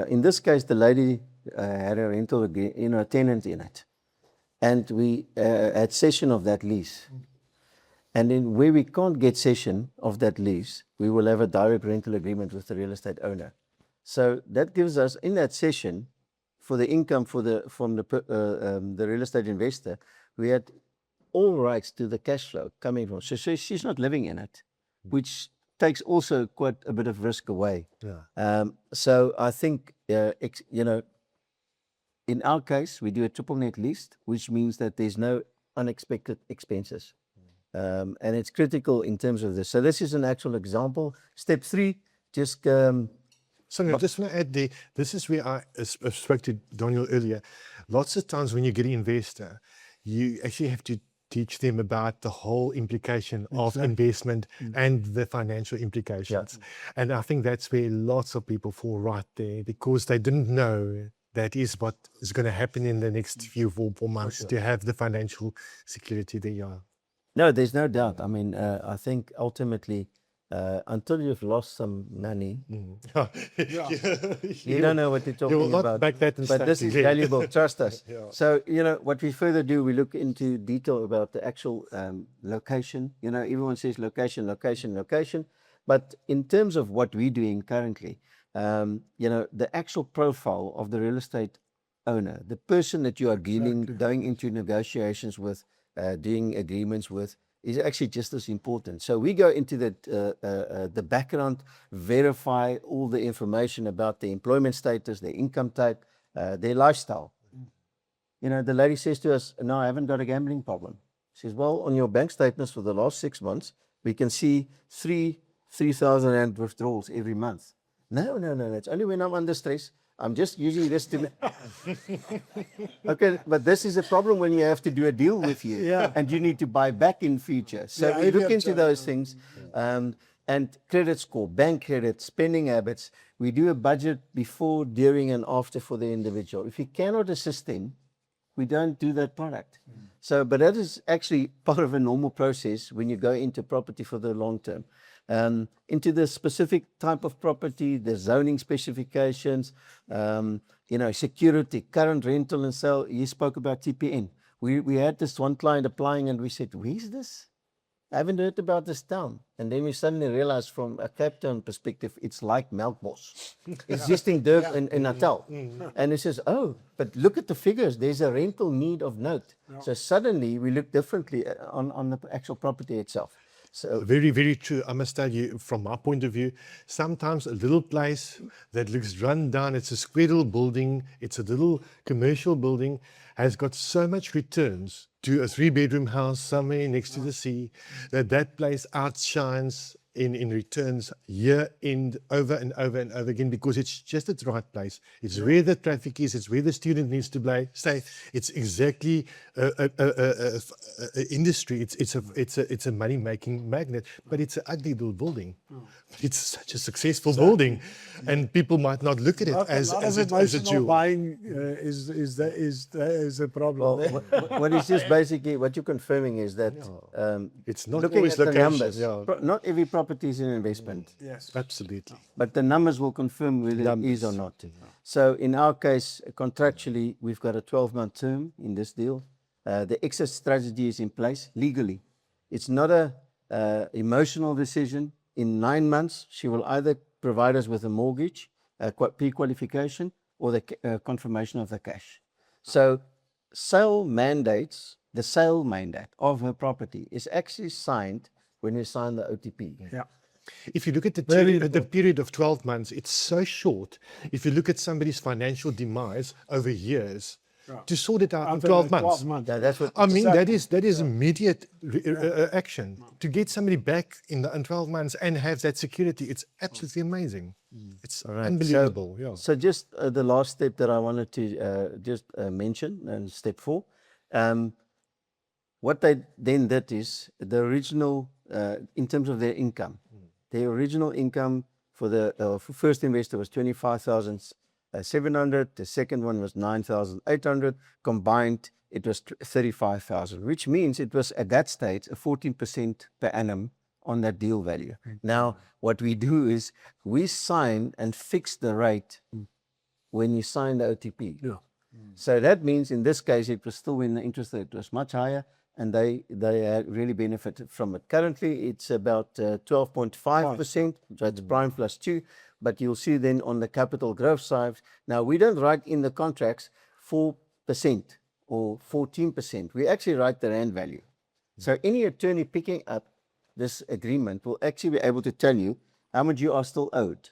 in this case, the lady had a rental, a tenant in it. And we had cession of that lease. And then where we can't get cession of that lease, we will have a direct rental agreement with the real estate owner. So that gives us, in that session, for the income from the real estate investor, we had all rights to the cash flow coming from. So she's not living in it, which takes also quite a bit of risk away. Yeah. So I think, in our case, we do a triple net lease, which means that there's no unexpected expenses. And it's critical in terms of this. So this is an actual example. Step 3, just So I just want to add there, this is where I spoke to Daniel earlier. Lots of times when you get an investor, you actually have to teach them about the whole implication of investment and the financial implications. And I think that's where lots of people fall right there, because they didn't know that is what is going to happen in the next few 4 months, to have the financial security there. Yeah. No, there's no doubt. I mean, I think ultimately, until you've lost some money, you don't know what you're You will talking not about. back that in But this stacking, is yeah. valuable. Trust us. Yeah. So, what we further do, we look into detail about the actual location. Everyone says location, location, location. But in terms of what we're doing currently, the actual profile of the real estate owner, the person that you are going into negotiations with, doing agreements with, is actually just as important. So we go into the background, verify all the information about their employment status, their income type, their lifestyle. The lady says to us, "No, I haven't got a gambling problem." She says, "Well, on your bank statements for the last 6 months, we can see 3,000 rand withdrawals every month." No, it's only when I'm under stress. I'm just using this to... Okay, but this is a problem when you have to do a deal with you, and you need to buy back in future. So we look into those things, and credit score, bank credit, spending habits. We do a budget before, during, and after for the individual. If you cannot assist them, we don't do that product. So, but that is actually part of a normal process when you go into property for the long term. Into the specific type of property, the zoning specifications, security, current rental and sale. You spoke about TPN. We had this one client applying and we said, "Where's this? I haven't heard about this town." And then we suddenly realized from a Cape Town perspective, it's like Melkbos. It's just in Durb in Natal. And he says, "Oh, but look at the figures. There's a rental need of note." So suddenly we look differently on the actual property itself. So Very, very true. I must tell you, from my point of view, sometimes a little place that looks run down, it's a square building, it's a little commercial building, has got so much returns to a 3-bedroom house somewhere next to the sea, that place outshines in returns year in over and over and over again, because it's just at the right place. It's where the traffic is. It's where the student needs to stay. It's exactly a industry. It's a money making magnet, but it's an ugly little building. It's such a successful building, and people might not look at it as a jewel. Buying is a problem. well, what is just basically what you're confirming is that It's not looking always at the location. numbers, Yeah. not every property is an investment. Yes. Absolutely. But the numbers will confirm whether it is or not. So in our case, contractually, we've got a 12-month term in this deal. The exit strategy is in place legally. It's not a emotional decision. In 9 months, she will either provide us with a mortgage, pre-qualification, or the confirmation of the cash. So the sale mandate of her property is actually signed when you sign the OTP. Yeah. If you look at the period of 12 months, it's so short. If you look at somebody's financial demise over years, to sort it out in 12 months. Yeah, that's what I mean, that is immediate action. To get somebody back in 12 months and have that security, it's absolutely amazing. It's unbelievable. So just the last step that I wanted to just mention, and step 4, what they then did is the original, in terms of their income, their original income for the first investor was 25,700. The second one was 9,800. Combined, it was 35,000, which means it was at that stage a 14% per annum on that deal value. Now, what we do is we sign and fix the rate when you sign the OTP. So that means in this case, it was still when the interest rate was much higher, and they really benefited from it. Currently, it's about 12.5%, so it's prime plus 2. but you'll see then on the capital growth side, now we don't write in the contracts 4% or 14%. We actually write the rand value. So any attorney picking up this agreement will actually be able to tell you how much you are still owed.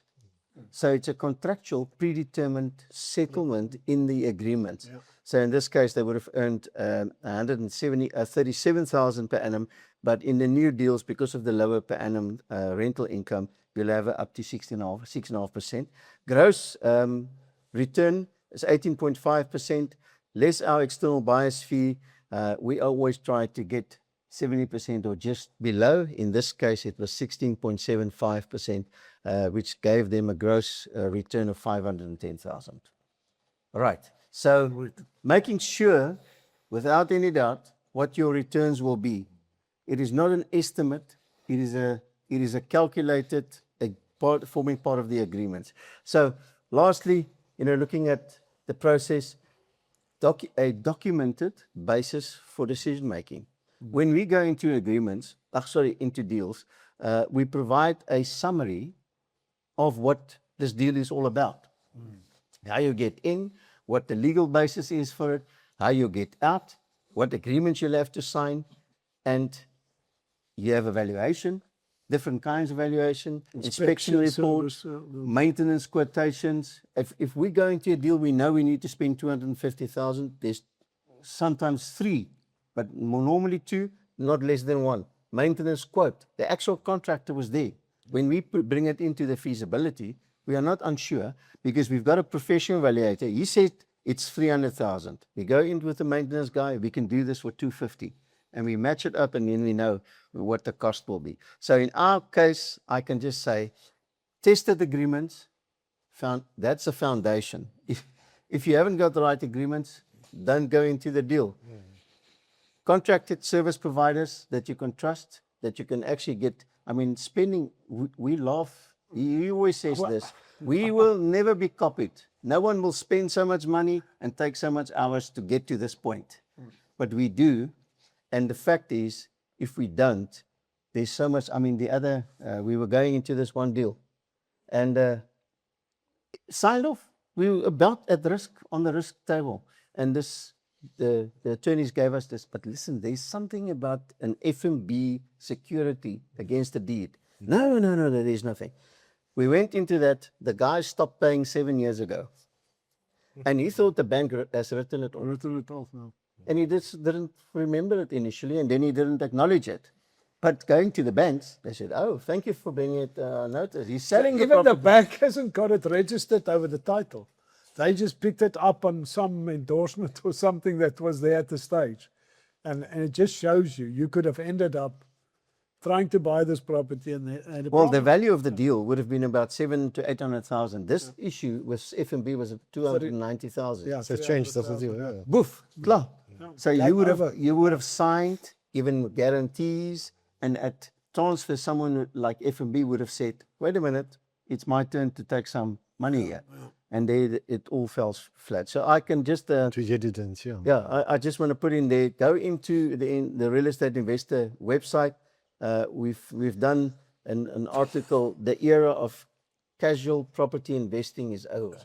So it's a contractual predetermined settlement in the agreement. So in this case, they would have earned 37,000 per annum, but in the new deals, because of the lower per annum rental income, you'll have up to 6.5%. Gross return is 18.5%, less our external buyer's fee. We always try to get 70% or just below. In this case, it was 16.75%, which gave them a gross return of 510,000. All right. So making sure, without any doubt, what your returns will be. It is not an estimate. It is a calculated forming part of the agreement. So lastly, looking at the process, a documented basis for decision making. When we go into agreements, into deals, we provide a summary of what this deal is all about. How you get in, what the legal basis is for it, how you get out, what agreements you'll have to sign, and you have evaluation, different kinds of evaluation, inspection reports, maintenance quotations. If we go into a deal, we know we need to spend 250,000. There's sometimes 3, but more normally 2, not less than 1. Maintenance quote. The actual contractor was there. When we bring it into the feasibility, we are not unsure because we've got a professional evaluator. He said it's 300,000. We go in with the maintenance guy. We can do this for 250, and we match it up, and then we know what the cost will be. So in our case, I can just say, tested agreements. That's a foundation. If you haven't got the right agreements, don't go into the deal. Contracted service providers that you can trust, that you can actually get. I mean, spending, we laugh. He always says this, we will never be copied. No one will spend so much money and take so much hours to get to this point. But we do. And the fact is, if we don't, there's so much. I mean, we were going into this one deal and signed off. We were about at risk, on the risk table. And the attorneys gave us this, but listen, there's something about an FMB security against the deed. No, there's nothing. We went into that. The guy stopped paying 7 years ago. And he thought the bank has written it off. And he just didn't remember it initially, and then he didn't acknowledge it. But going to the banks, they said, oh, thank you for bringing it notice. He's selling the property. Even the bank hasn't got it registered over the title. They just picked it up on some endorsement or something that was there at the stage. And it just shows you could have ended up trying to buy this property. The value of the deal would have been about 700,000 to 800,000. This issue with FNB was 290,000. Yeah, So it's changed the deal. Yeah. Boof, klar. So you would have signed, given guarantees, and at transfer, someone like FNB would have said, wait a minute, it's my turn to take some money here. And it all fell flat. So I can just Diligence, I just want to put in there. Go into the real estate investor website. We've done an article. The era of casual property investing is over.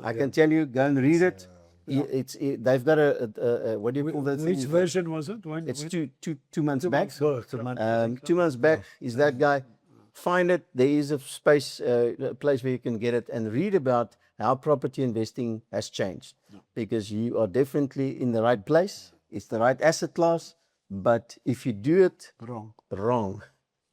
I can tell you. Go and read it. They've got a what do you call that? Which version was it? It's two months back. 2 months back is that guy. Find it. There is a place where you can get it and read about how property investing has changed, because you are definitely in the right place. It's the right asset class, but if you do it wrong,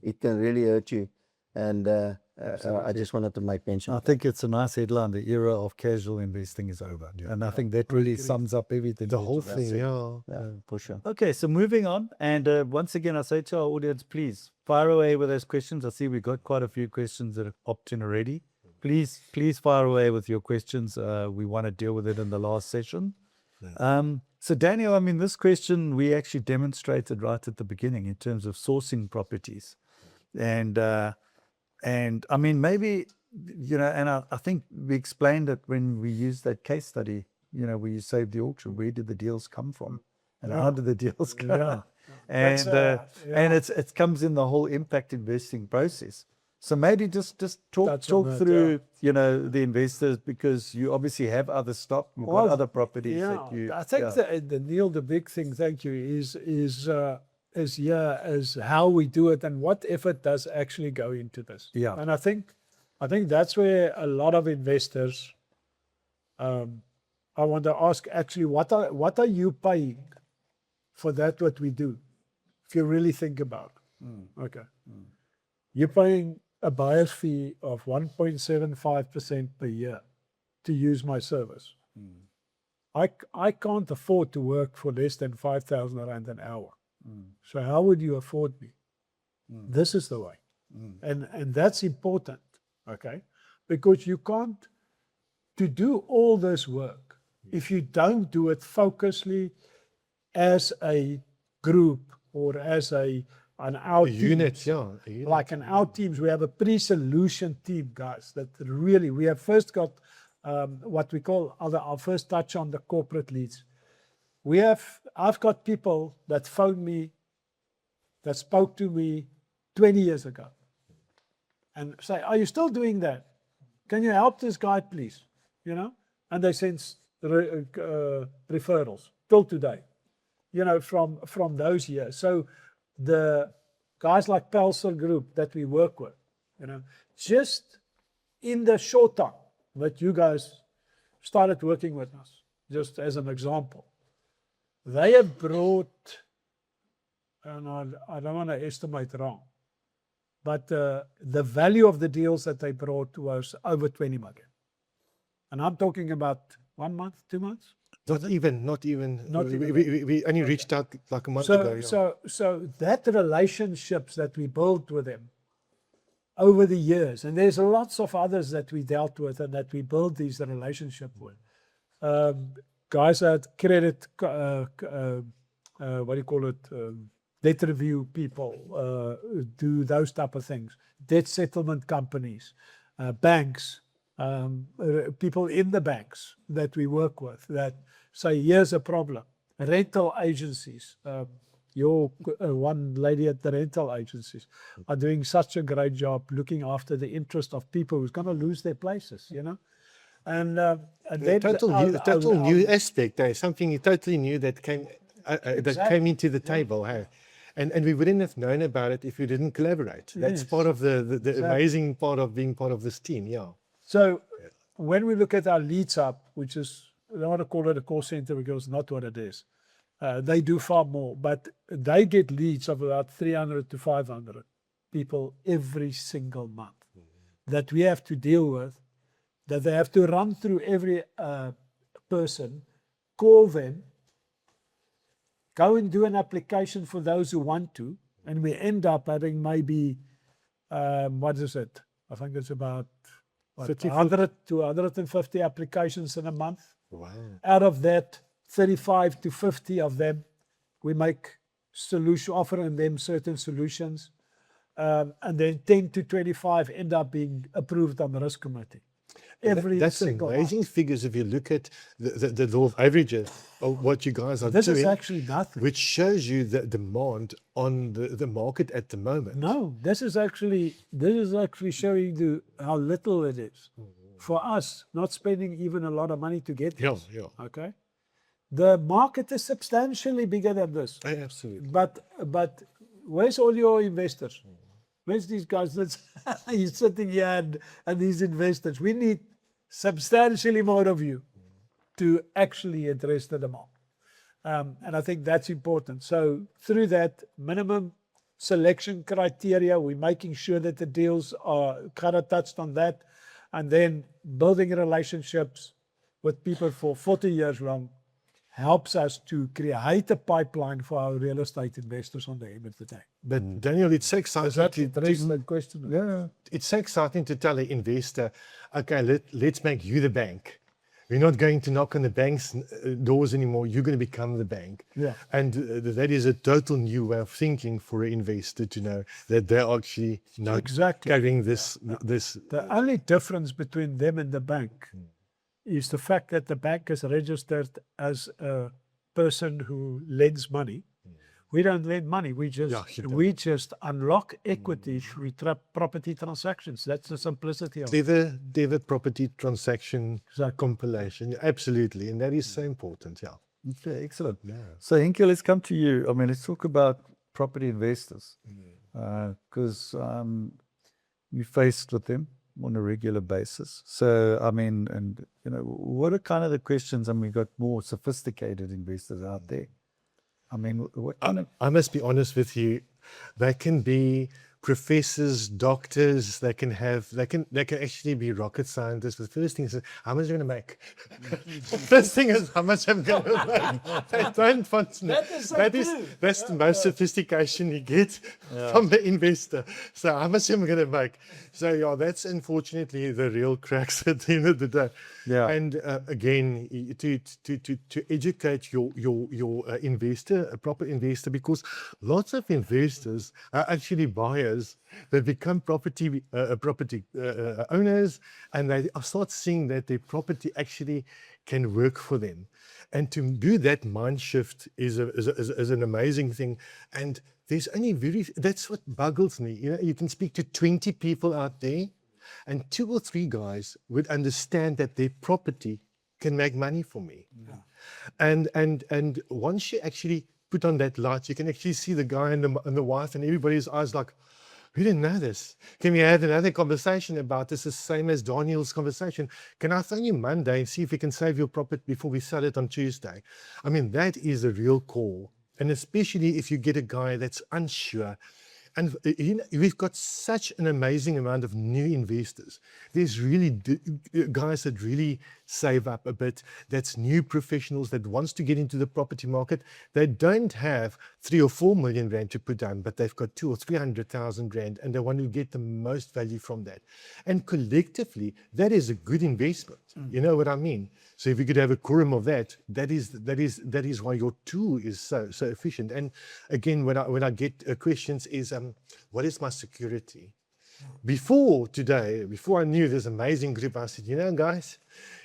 it can really hurt you. And I just wanted to make mention. I think it's a nice headline. The era of casual investing is over. And I think that really sums up everything. The whole thing, For sure. Okay, so moving on. And once again, I say to our audience, please fire away with those questions. I see we got quite a few questions that have popped in already. Please fire away with your questions. We want to deal with it in the last session. So Daniel, I mean, this question we actually demonstrated right at the beginning in terms of sourcing properties. And I mean, maybe, and I think we explained it when we used that case study, where you saved the auction. Where did the deals come from? And how did the deals come? And it comes in the whole impact investing process. So maybe just talk Touch on that, through, you know, the investors, because you obviously have other stock, you've got other properties Yeah, that you. I think yeah. the Neil, the big thing, thank you, is how we do it and what effort does actually go into this. Yeah. And I think that's where a lot of investors. I want to ask actually, what are you paying for that what we do? If you really think about it. Okay. You're paying a buyer's fee of 1.75% per year to use my service. I can't afford to work for less than 5,000 rand an hour. So how would you afford me? This is the way. And that's important, okay? Because you can't, to do all this work, if you don't do it focusly as a group or as an our Unit, teams, yeah. A unit. like in our teams, we have a pre-solution team, guys, that really, we have first got what we call, I'll first touch on the corporate leads. I've got people that phone me, that spoke to me 20 years ago and say, are you still doing that? Can you help this guy, please? You know, and they send referrals till today, you know, from those years. So the guys like Pelser Group that we work with, you know, just in the short time that you guys started working with us, just as an example, they have brought, and I don't want to estimate wrong, but the value of the deals that they brought was over 20 million. And I'm talking about 1 month, 2 months? Not even. Not even. We only reached out like a month ago. Yeah. So that relationships that we built with them over the years, and there's lots of others that we dealt with and that we built these relationships with. Guys at credit, what do you call it? Debt review people do those type of things. Debt settlement companies, banks, people in the banks that we work with that say, here's a problem. Rental agencies, your one lady at the rental agencies are doing such a great job looking after the interest of people who's going to lose their places, you know. And then total new aspect. Something totally new that came into the table. Hey? And we wouldn't have known about it if we didn't collaborate. That's part of the amazing part of being part of this team. Yeah. So when we look at our leads up, which is, I don't want to call it a call center because it's not what it is. They do far more, but they get leads of about 300 to 500 people every single month that we have to deal with, that they have to run through every person, call them, go and do an application for those who want to, and we end up having maybe, what is it? I think it's about 100 to 150 applications in a month. Wow. Out of that, 35 to 50 of them, we make offering them certain solutions. And then 10 to 25 end up being approved on the risk committee. That's amazing figures if you look at the law of averages of what you guys are doing. This is actually nothing. Which shows you the demand on the market at the moment. No, this is actually showing you how little it is. For us, not spending even a lot of money to get this. Yeah. Okay? The market is substantially bigger than this. Absolutely. But where's all your investors? Where's these guys that's he's sitting here and these investors? We need substantially more of you to actually address the demand. And I think that's important. So through that minimum selection criteria, we're making sure that the deals are kind of touched on that, and then building relationships with people for 40 years long helps us to create a pipeline for our real estate investors on the end of the day. But Daniel, it's so exciting. Does that address that question? Yeah. It's so exciting to tell an investor, okay, let's make you the bank. We're not going to knock on the bank's doors anymore. You're going to become the bank. Yeah. And that is a total new way of thinking for an investor to know that they're actually not carrying this. The only difference between them and the bank is the fact that the bank is registered as a person who lends money, We don't lend money. We just Yeah, you don't. we just unlock equity through property transactions. That's the simplicity of it. Clever property transaction Exactly. compilation. Absolutely. And that is so important. Yeah. Okay, excellent. Yeah. So, Hinke, let's come to you. I mean, let's talk about property investors because you're faced with them on a regular basis. So, I mean, and you know, what are kind of the questions? And we've got more sophisticated investors out there. I mean, what kind of I must be honest with you. They can be professors, doctors. They can actually be rocket scientists. But the first thing is, how much are you going to make? First thing is, how much I'm going to make. They don't want to know. That's the most sophistication you get from the investor. So how much am I going to make? So yeah, that's unfortunately the real cracks at the end of the day. Yeah. And again, to educate your investor, a proper investor, because lots of investors are actually buyers. They become property owners, and they start seeing that their property actually can work for them. And to do that mind shift is an amazing thing. And there's only that's what boggles me. You know, you can speak to 20 people out there, and 2 or 3 guys would understand that their property can make money for me. Yeah. And once you actually put on that light, you can actually see the guy and the wife and everybody's eyes like, we didn't know this. Can we have another conversation about this? The same as Daniel's conversation. Can I phone you Monday and see if we can save your property before we sell it on Tuesday? I mean, that is a real call. And especially if you get a guy that's unsure. And you know, we've got such an amazing amount of new investors. There's really guys that really save up a bit. That's new professionals that wants to get into the property market. They don't have 3 or 4 million rand to put down, but they've got 200,000 or 300,000 rand, and they want to get the most value from that. And collectively, that is a good investment. You know what I mean? So if you could have a quorum of that is why your tool is so efficient. And again, when I get questions is, what is my security? Before I knew this amazing group, I said, you know, guys,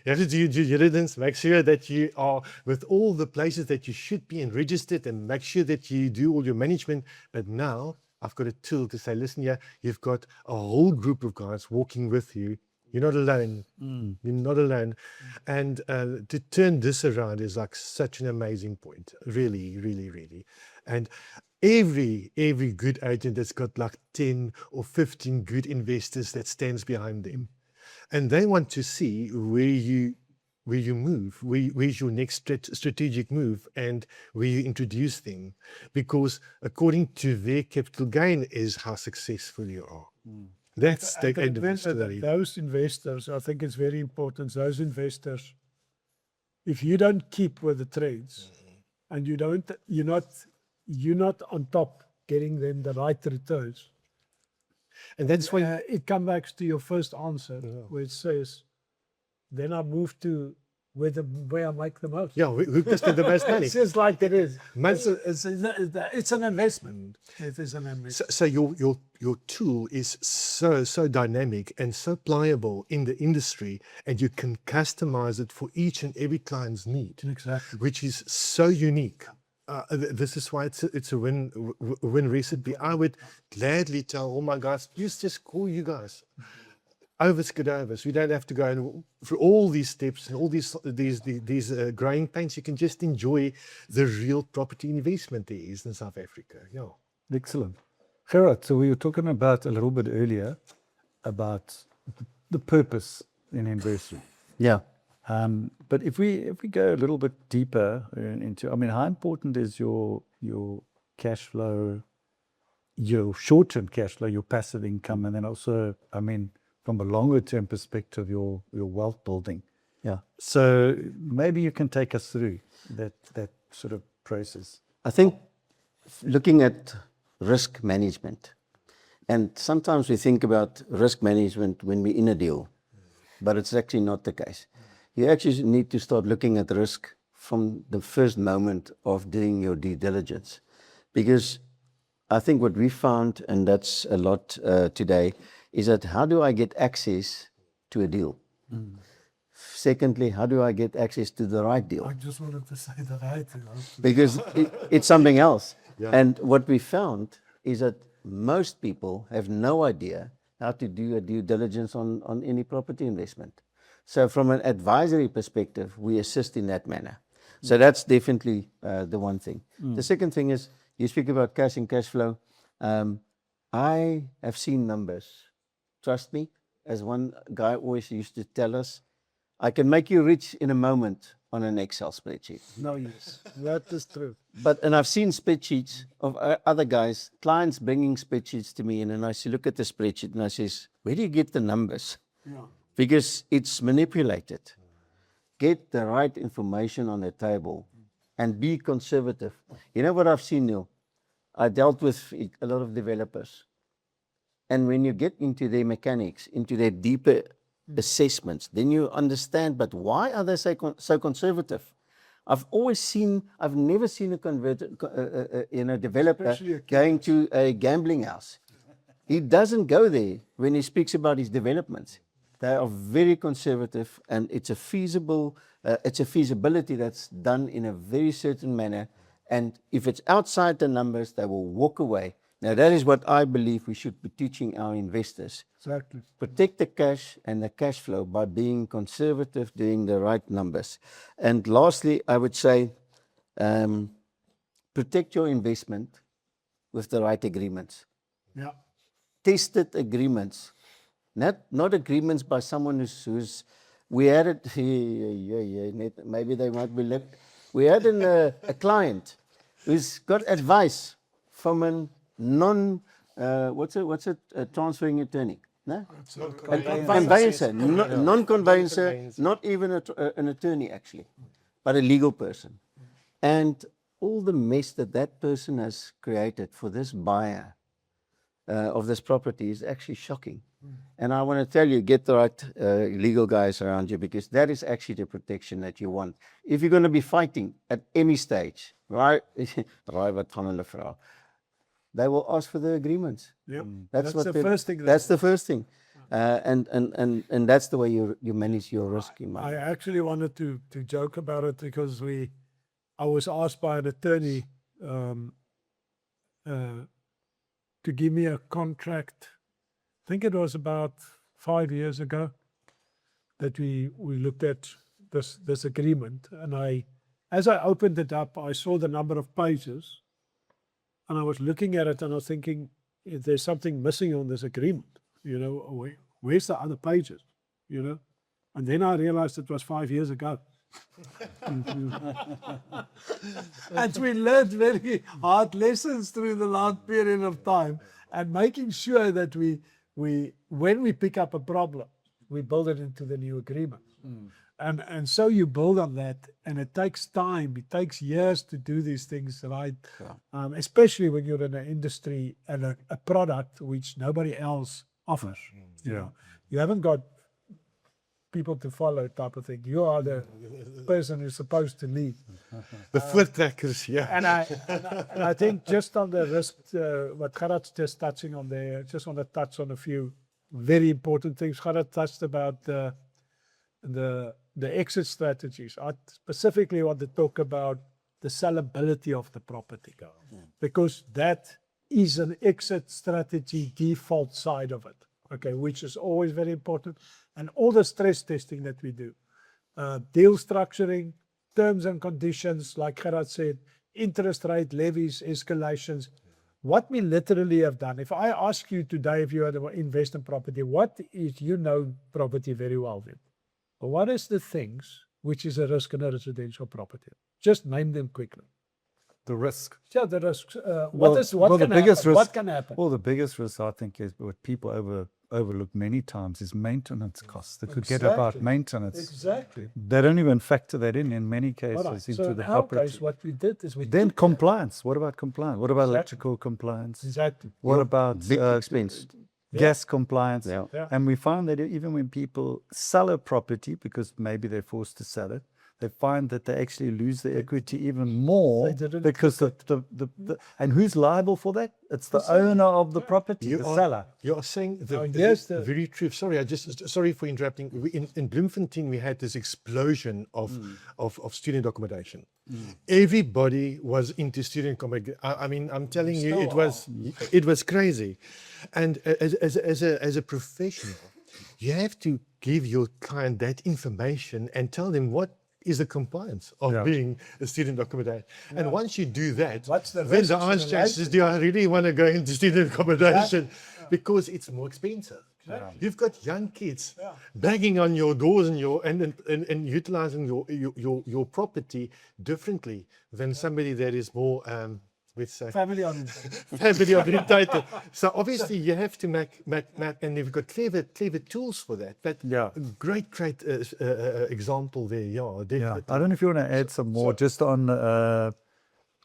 you have to do your due diligence, make sure that you are with all the places that you should be and registered, and make sure that you do all your management. But now I've got a tool to say, listen here, you've got a whole group of guys walking with you. You're not alone. You're not alone. And to turn this around is like such an amazing point. Really, really, really. And every good agent has got like 10 or 15 good investors that stands behind them. And they want to see where you move, where's your next strategic move, and where you introduce them. Because according to their capital gain is how successful you are. That's the end of the story. Those investors, I think it's very important. Those investors, if you don't keep with the trends, and you're not on top getting them the right returns, And that's why it comes back to your first answer, where it says, then I move to where I make the most. yeah, who can spend the most money? It's just like it is. Most- It's an investment. It is an investment. So your tool is so dynamic and so pliable in the industry, and you can customize it for each and every client's need, Exactly. which is so unique. This is why it's a win recipe. I would gladly tell all my guys, just call you guys. Overs get overs. We don't have to go through all these steps and all these growing pains. You can just enjoy the real property investment there is in South Africa. Yeah. excellent. Gerard, so we were talking about a little bit earlier about the purpose in investing. Yeah. But if we go a little bit deeper into, I mean, how important is your cash flow, your short-term cash flow, your passive income, and then also, I mean, from a longer-term perspective, your wealth building. Yeah. So maybe you can take us through that sort of process. I think looking at risk management, and sometimes we think about risk management when we're in a deal, but it's actually not the case. You actually need to start looking at risk from the first moment of doing your due diligence. Because I think what we found, and that's a lot today, is that how do I get access to a deal? Secondly, how do I get access to the right deal? I just wanted to say that I Because it's something else. And what we found is that most people have no idea how to do a due diligence on any property investment. So from an advisory perspective, we assist in that manner. So that's definitely the one thing. The second thing is, you speak about cash and cash flow. I have seen numbers. Trust me, as one guy always used to tell us, I can make you rich in a moment on an Excel spreadsheet. No, yes, that is true. And I've seen spreadsheets of other guys, clients bringing spreadsheets to me, and then I say, look at the spreadsheet, and I says, where do you get the numbers? Yeah. Because it's manipulated. Get the right information on the table and be conservative. You know what I've seen, Neil? I dealt with a lot of developers. And when you get into their mechanics, into their deeper assessments, then you understand, but why are they so conservative? I've never seen a developer going to a gambling house. He doesn't go there when he speaks about his developments. They are very conservative, and it's a feasibility that's done in a very certain manner. And if it's outside the numbers, they will walk away. Now, that is what I believe we should be teaching our investors. Exactly. Protect the cash and the cash flow by being conservative, doing the right numbers. And lastly, I would say, protect your investment with the right agreements. Yeah. Tested agreements, not agreements by someone who's we had it, maybe they might be left. We had a client who's got advice from a transferring attorney. No? Conveyancer, non-conveyancer, not even an attorney actually, but a legal person. And all the mess that person has created for this buyer of this property is actually shocking. And I want to tell you, get the right legal guys around you, because that is actually the protection that you want. If you're going to be fighting at any stage, right? They will ask for the agreements. Yep. That's the first thing. That's the first thing. And that's the way you manage your risk in I mind. actually wanted to joke about it because I was asked by an attorney to give me a contract. I think it was about 5 years ago that we looked at this agreement, and as I opened it up, I saw the number of pages, and I was looking at it and I was thinking, if there's something missing on this agreement, where's the other pages, and then I realized it was 5 years ago. And we learned very hard lessons through the long period of time, and making sure that when we pick up a problem, we build it into the new agreement. And so you build on that, and it takes time. It takes years to do these things right, especially when you're in an industry and a product which nobody else offers. You haven't got people to follow type of thing. You are the person who's supposed to lead. The foot trackers, yeah. And I think just on the risk, what Gerard's just touching on there, I just want to touch on a few very important things. Gerard touched about the exit strategies. I specifically want to talk about the sellability of the property, because that is an exit strategy default side of it, okay, which is always very important. And all the stress testing that we do, deal structuring, terms and conditions, like Gerard said, interest rate, levies, escalations. What we literally have done, if I ask you today, if you had to invest in property, what is, property very well then? But what is the things which is a risk in a residential property? Just name them quickly. The risk. Yeah, the risks. What can happen? Well, the biggest risk, I think, is what people overlook many times is maintenance costs. They forget about maintenance. Exactly. They don't even factor that in many cases Right. into So the in our property. case, what we did is we Then took compliance. What about compliance? What about Exactly. electrical compliance? exactly. What about Big expense. gas compliance? Yeah. Yeah. And we found that even when people sell a property, because maybe they're forced to sell it, they find that they actually lose their equity even more They didn't because the and who's liable for that? It's the owner of the property, the seller. You are saying yes, very true. Sorry, sorry for interrupting. In Bloemfontein, we had this explosion of student accommodation. Everybody was into student accommodation. I mean, I'm telling you, it was crazy. And as a professional, you have to give your client that information and tell them what is the compliance of being a student accommodation. And once you do that, What's the then risk the to answer the is, do I really want to go into student accommodation? Because it's more expensive. You've got young kids banging on your doors and and utilizing your property differently than somebody that is more let's say family on family orientated. So obviously you have to make and you've got clever tools for that. But great example there. Yeah, definitely. I don't know if you want to add some more just on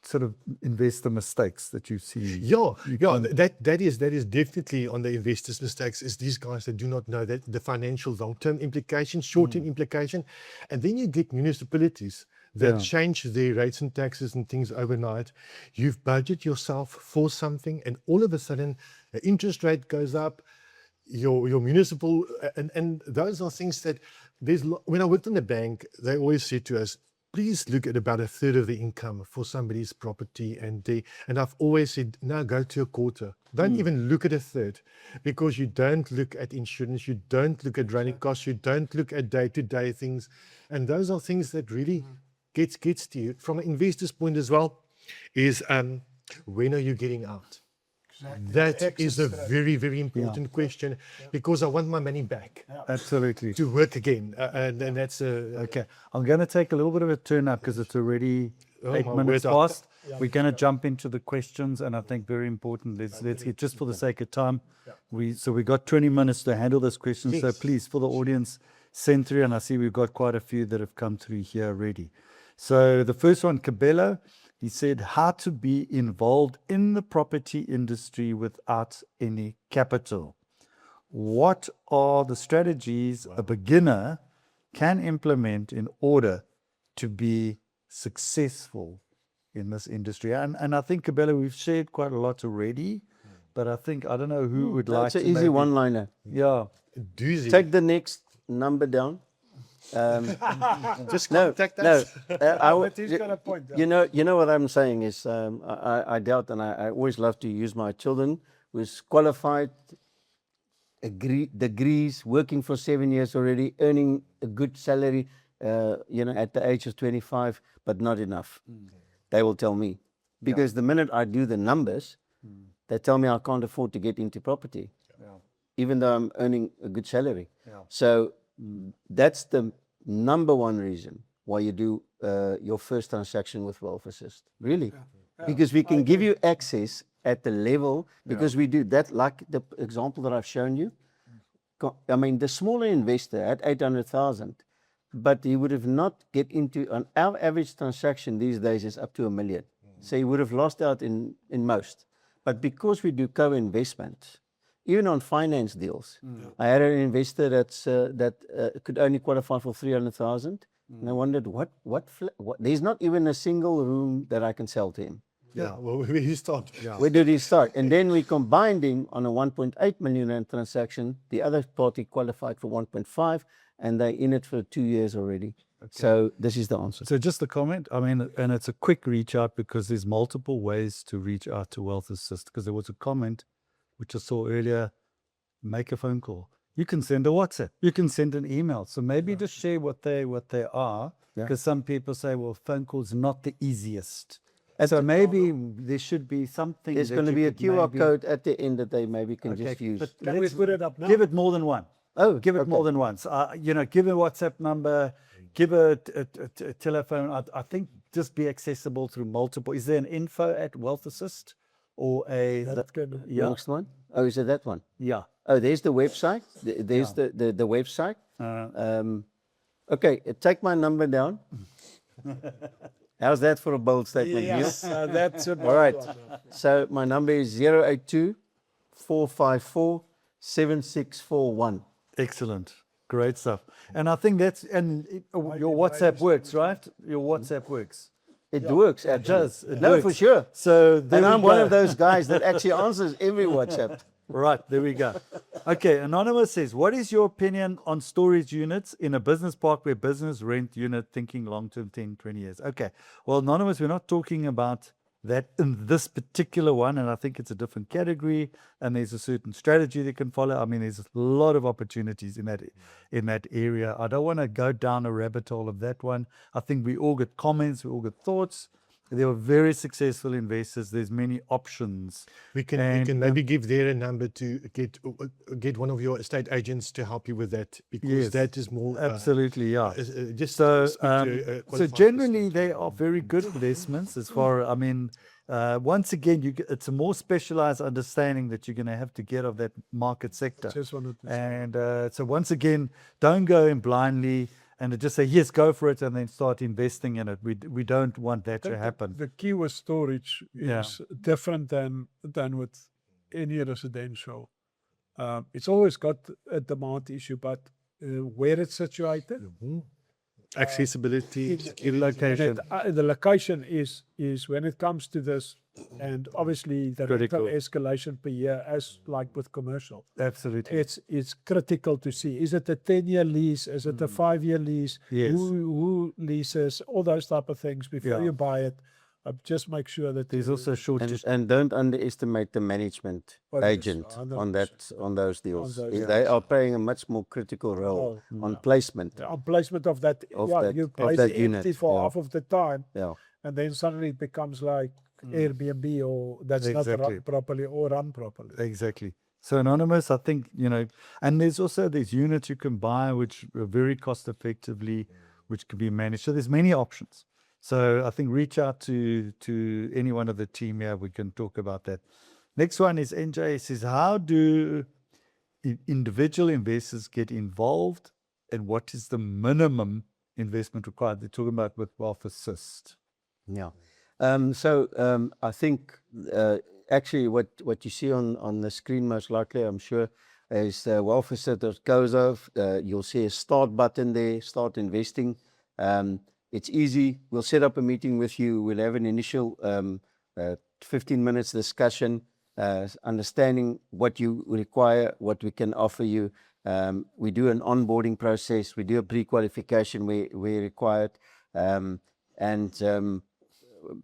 sort of investor mistakes that you see. That is definitely on the investors' mistakes. Is these guys that do not know that the financial long-term implication, short-term implication, and then you get municipalities that change their rates and taxes and things overnight. You've budgeted yourself for something, and all of a sudden, the interest rate goes up. Your municipal and those are things that when I worked in the bank, they always said to us, please look at about a third of the income for somebody's property, and I've always said, no, go to a quarter. Don't even look at a third, because you don't look at insurance, you don't look at running costs, you don't look at day-to-day things, and those are things that really gets to you. From an investor's point as well, is when are you getting out? Exactly. That is a very, very important question, because I want my money back. Absolutely. To work again. And that's okay. I'm going to take a little bit of a turn up because it's already 8 minutes past. We're going to jump into the questions, and I think very important. Let's get, just for the sake of time. So we got 20 minutes to handle this question. Yes. So please, for the audience, send through, and I see we've got quite a few that have come through here already. So the first one, Cabello, he said, how to be involved in the property industry without any capital. What are the strategies a beginner can implement in order to be successful in this industry? And I think, Cabello, we've shared quite a lot already, but I think, I don't know who would like to. That's an easy one-liner. Yeah. Doozy. Take the next number down. Just contact us. But he's got a point. You know what I'm saying is, I doubt, and I always love to use my children who's qualified, degrees, working for 7 years already, earning a good salary, at the age of 25, but not enough. They will tell me, because the minute I do the numbers, they tell me I can't afford to get into property, even though I'm earning a good salary. So that's the number one reason why you do your first transaction with Wealth Assist. Really. Because we can give you access at the level, because we do that, like the example that I've shown you. I mean, the smaller investor at 800,000, but he would have not get into, on our average transaction these days is up to $1 million. So he would have lost out in most. But because we do co-investment, even on finance deals, I had an investor that could only qualify for 300,000, and I wondered what there's not even a single room that I can sell to him. Well, where did he start? Where did he start? And then we combined him on a 1.8 million rand transaction. The other party qualified for 1.5, and they're in it for 2 years already. Okay. So this is the answer. So just a comment. I mean, and it's a quick reach out, because there's multiple ways to reach out to Wealth Assist. Because there was a comment which I saw earlier, make a phone call. You can send a WhatsApp. You can send an email. So maybe just share what they are, because some people say, well, phone calls not the easiest. So maybe there should be something. There's going to be a QR code at the end that they maybe can just use. But let's put it up now. Give it more than one. Oh, give it more than once. Give a WhatsApp number, give a telephone. I think just be accessible through multiple. Is there an info at Wealth Assist or a? That's good. Next one. Oh, is it that one? Yeah. Oh, there's the website. There's the website. Okay, take my number down. How's that for a bold statement? Yes, that's it. All right. So my number is 082-454-7641. Excellent. Great stuff. And I think that's, your WhatsApp works, right? Your WhatsApp works. It works, It actually. does. It No, works. for sure. So there And we I'm one go. of those guys that actually answers every WhatsApp. Right, there we go. Okay, Anonymous says, what is your opinion on storage units in a business park where business rent unit thinking long-term 10, 20 years? Okay, well, Anonymous, we're not talking about that in this particular one, and I think it's a different category, and there's a certain strategy they can follow. I mean, there's a lot of opportunities in that area. I don't want to go down a rabbit hole of that one. I think we all get comments, we all get thoughts. They were very successful investors. There's many options. We can maybe give there a number to get one of your estate agents to help you with that, because Yes, that is more absolutely, yeah. just So, speak to a so qualified generally they are very good investments as far, I mean, once again, it's a more specialized understanding that you're going to have to get of that market sector. Just wanted to say. And so once again, don't go in blindly and just say, yes, go for it, and then start investing in it. We don't want that to happen. The key with storage Yeah. is different than with any residential. It's always got a demand issue, but where it's situated, accessibility, Location. the location is when it comes to this, and obviously the rental Critical. escalation per year, as like with commercial. Absolutely. It's critical to see, is it a 10-year lease, is it a 5-year lease, Yes. who leases, all those type of things before Yeah. you buy it. Just make sure that There's you- also shortage. And don't underestimate the management Well, yes, agent on 100%. those deals. those, They are playing a much more critical role on placement. on placement of that, Of yeah, that- you of place that it unit, empty for yeah. half of the time, Yeah. and then suddenly it becomes like Airbnb, or that's not Exactly. run properly or run properly. Exactly. So Anonymous, I think, and there's also these units you can buy which are very cost effectively, which can be managed. So there's many options. So I think reach out to any one of the team here. We can talk about that. Next one is NJ says, how do individual investors get involved, and what is the minimum investment required? They're talking about with Wealth Assist. Yeah. I think actually what you see on the screen most likely, I'm sure, is Wealth Assist that goes off. You'll see a start button there, start investing. It's easy. We'll set up a meeting with you. We'll have an initial 15 minutes discussion, understanding what you require, what we can offer you. We do an onboarding process. We do a pre-qualification where required.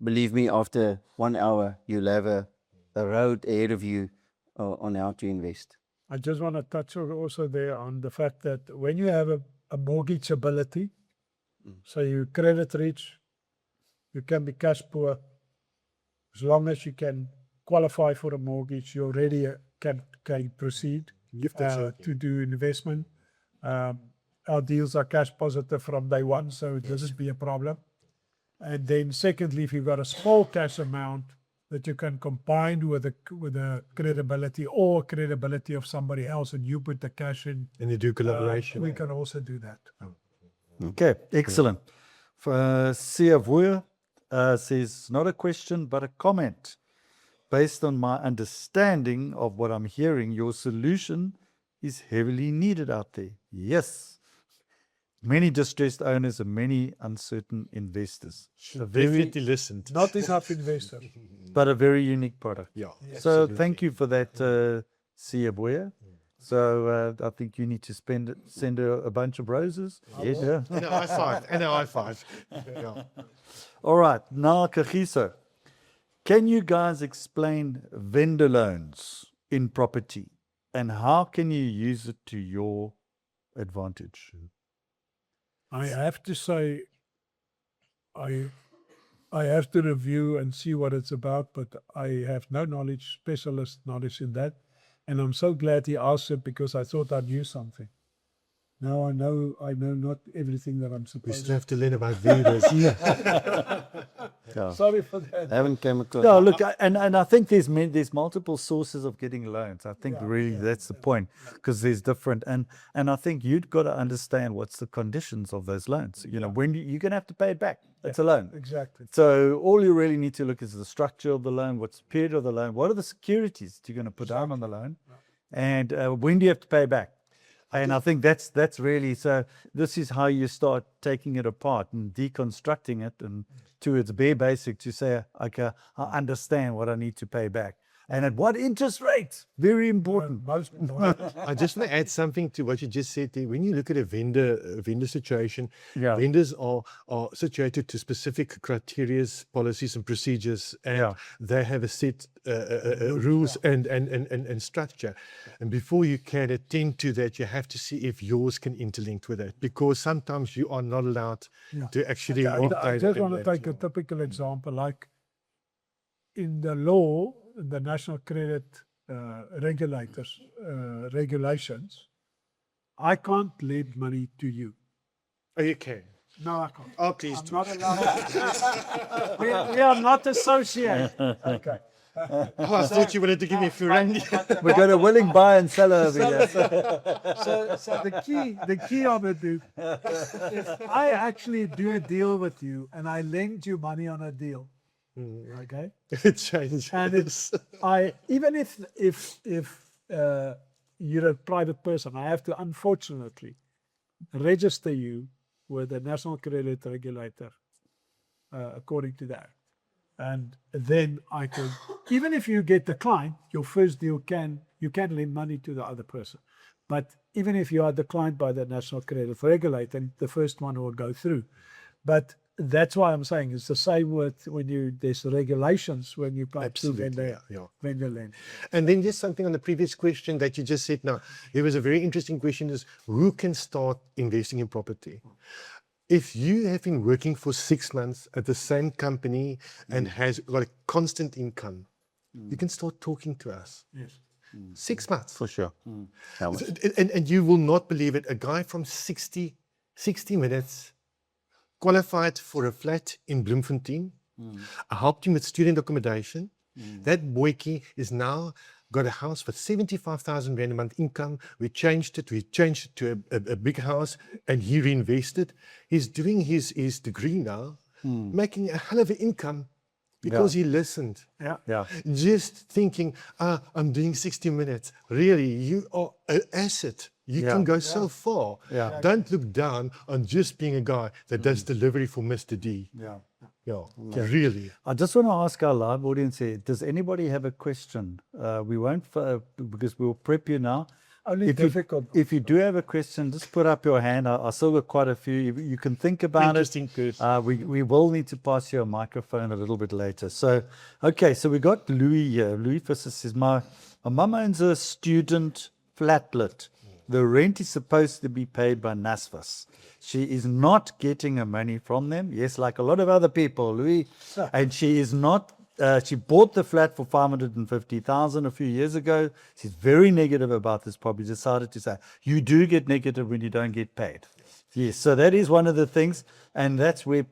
Believe me, after 1 hour, you'll have a road ahead of you on how to invest. I just want to touch also there on the fact that when you have a mortgage ability, so you credit rich, you can be cash poor, as long as you can qualify for a mortgage, you already can proceed to do investment. Our deals are cash positive from day one, so it doesn't be a problem. And then secondly, if you've got a small cash amount that you can combine with the credibility or credibility of somebody else, and you put the cash in, and you do collaboration. we can also do that. Okay, excellent. Sia Vuya says, not a question, but a comment. Based on my understanding of what I'm hearing, your solution is heavily needed out there. Yes. Many distressed owners and many uncertain investors. Definitely listened. Not enough investor. But a very unique product. Yeah. So thank you for that, Sia Vuya. So I think you need to send her a bunch of roses. Yes. Yeah. And a high five. And a high five. Yeah. All right, now Kagiso, can you guys explain vendor loans in property and how can you use it to your advantage? I have to say, I have to review and see what it's about, but I have no knowledge, specialist knowledge in that. And I'm so glad he asked it, because I thought I knew something. Now I know not everything that I'm We supposed still to. have to learn about vendors. Sorry for that. I haven't come across. No, look, and I think there's multiple sources of getting loans. I think really that's the point, because there's different, and I think you've got to understand what's the conditions of those loans. You know, when you're going to have to pay it back. It's a loan. Exactly. So all you really need to look is the structure of the loan, what's the period of the loan, what are the securities you're going to put down on the loan, and when do you have to pay back? And I think that's really, so this is how you start taking it apart and deconstructing it and to its bare basic to say, okay, I understand what I need to pay back. And at what interest rate? Very important. Most important. I just want to add something to what you just said there. When you look at a vendor situation, Yeah. vendors are situated to specific criteria, policies, and procedures, and Yeah. they have a set rules and structure. And before you can attend to that, you have to see if yours can interlink with that, because sometimes you are not allowed to actually. I just want to take a typical example, like in the law, the national credit regulations, I can't lend money to you. Oh, you can. No, I can't. Oh, please I'm do. not allowed. we are not associated. Okay. Oh, I thought you wanted to give me a few rand. We've got a willing buyer and seller over here. So the key of it is, if I actually do a deal with you and I lend you money on a deal, okay, It changes. and it's even if you're a private person, I have to unfortunately register you with the National Credit Regulator according to that. And then I can, even if you get declined, your first deal you can lend money to the other person. But even if you are declined by the National Credit Regulator, the first one will go through. But that's why I'm saying it's the same with when there's regulations when you apply to vendor lend. And then just something on the previous question that you just said now. There was a very interesting question is who can start investing in property? If you have been working for 6 months at the same company and has got a constant income, you can start talking to us. Yes. 6 months. For sure. How much? And you will not believe it. A guy from 60 minutes qualified for a flat in Bloemfontein. I helped him with student accommodation. That boykie is now got a house for 75,000 rand a month income. We changed it to a big house, and he reinvested. He's doing his degree now, making a hell of an income because he listened. Yeah. Just thinking, I'm doing 60 minutes. Really, you are an asset. You can go so far. Yeah. Don't look down on just being a guy that does delivery for Mr. D. Yeah. Really. I just want to ask our live audience here, does anybody have a question? We won't, because we'll prep you now. Only difficult. If you do have a question, just put up your hand. I saw quite a few. You can think about it. Interesting person. We will need to pass you a microphone a little bit later. So, okay, so we got Louis here. Louis first says, my mum owns a student flatlet. The rent is supposed to be paid by NSFAS. She is not getting her money from them. Yes, like a lot of other people, Louis. And she is not. She bought the flat for 550,000 a few years ago. She's very negative about this. Probably decided to say, you do get negative when you don't get paid. Yes, so that is one of the things, and that's where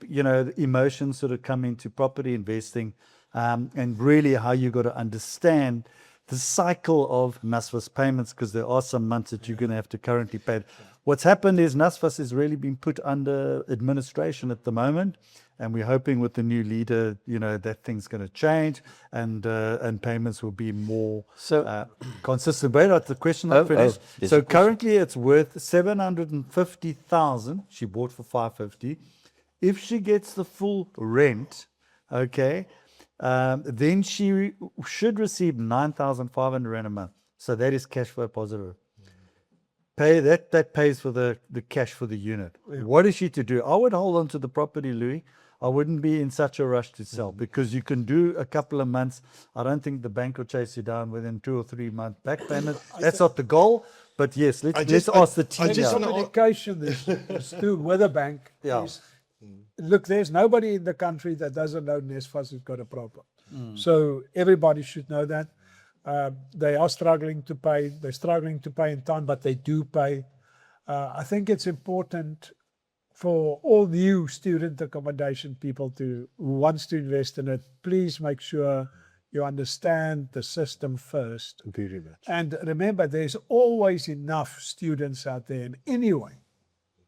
emotions sort of come into property investing, and really how you got to understand the cycle of NSFAS payments, because there are some months that you're going to have to currently pay. What's happened is NSFAS has really been put under administration at the moment, and we're hoping with the new leader, that thing's going to change, and payments will be more consistent. But that's the question not finished. So currently it's worth 750,000. She bought for 550. If she gets the full rent, okay, then she should receive 9,500 rand a month. So that is cash flow positive. That pays for the cash for the unit. What is she to do? I would hold on to the property, Louis. I wouldn't be in such a rush to sell, because you can do a couple of months. I don't think the bank will chase you down within 2 or 3 month back payment. That's not the goal. But yes, let's ask the team. The communication is still with a bank. Yeah. Look, there's nobody in the country that doesn't know NSFAS has got a problem. So everybody should know that. They are struggling to pay. They're struggling to pay in time, but they do pay. I think it's important for all new student accommodation people who wants to invest in it. Please make sure you understand the system first. Very much. And remember, there's always enough students out there in any way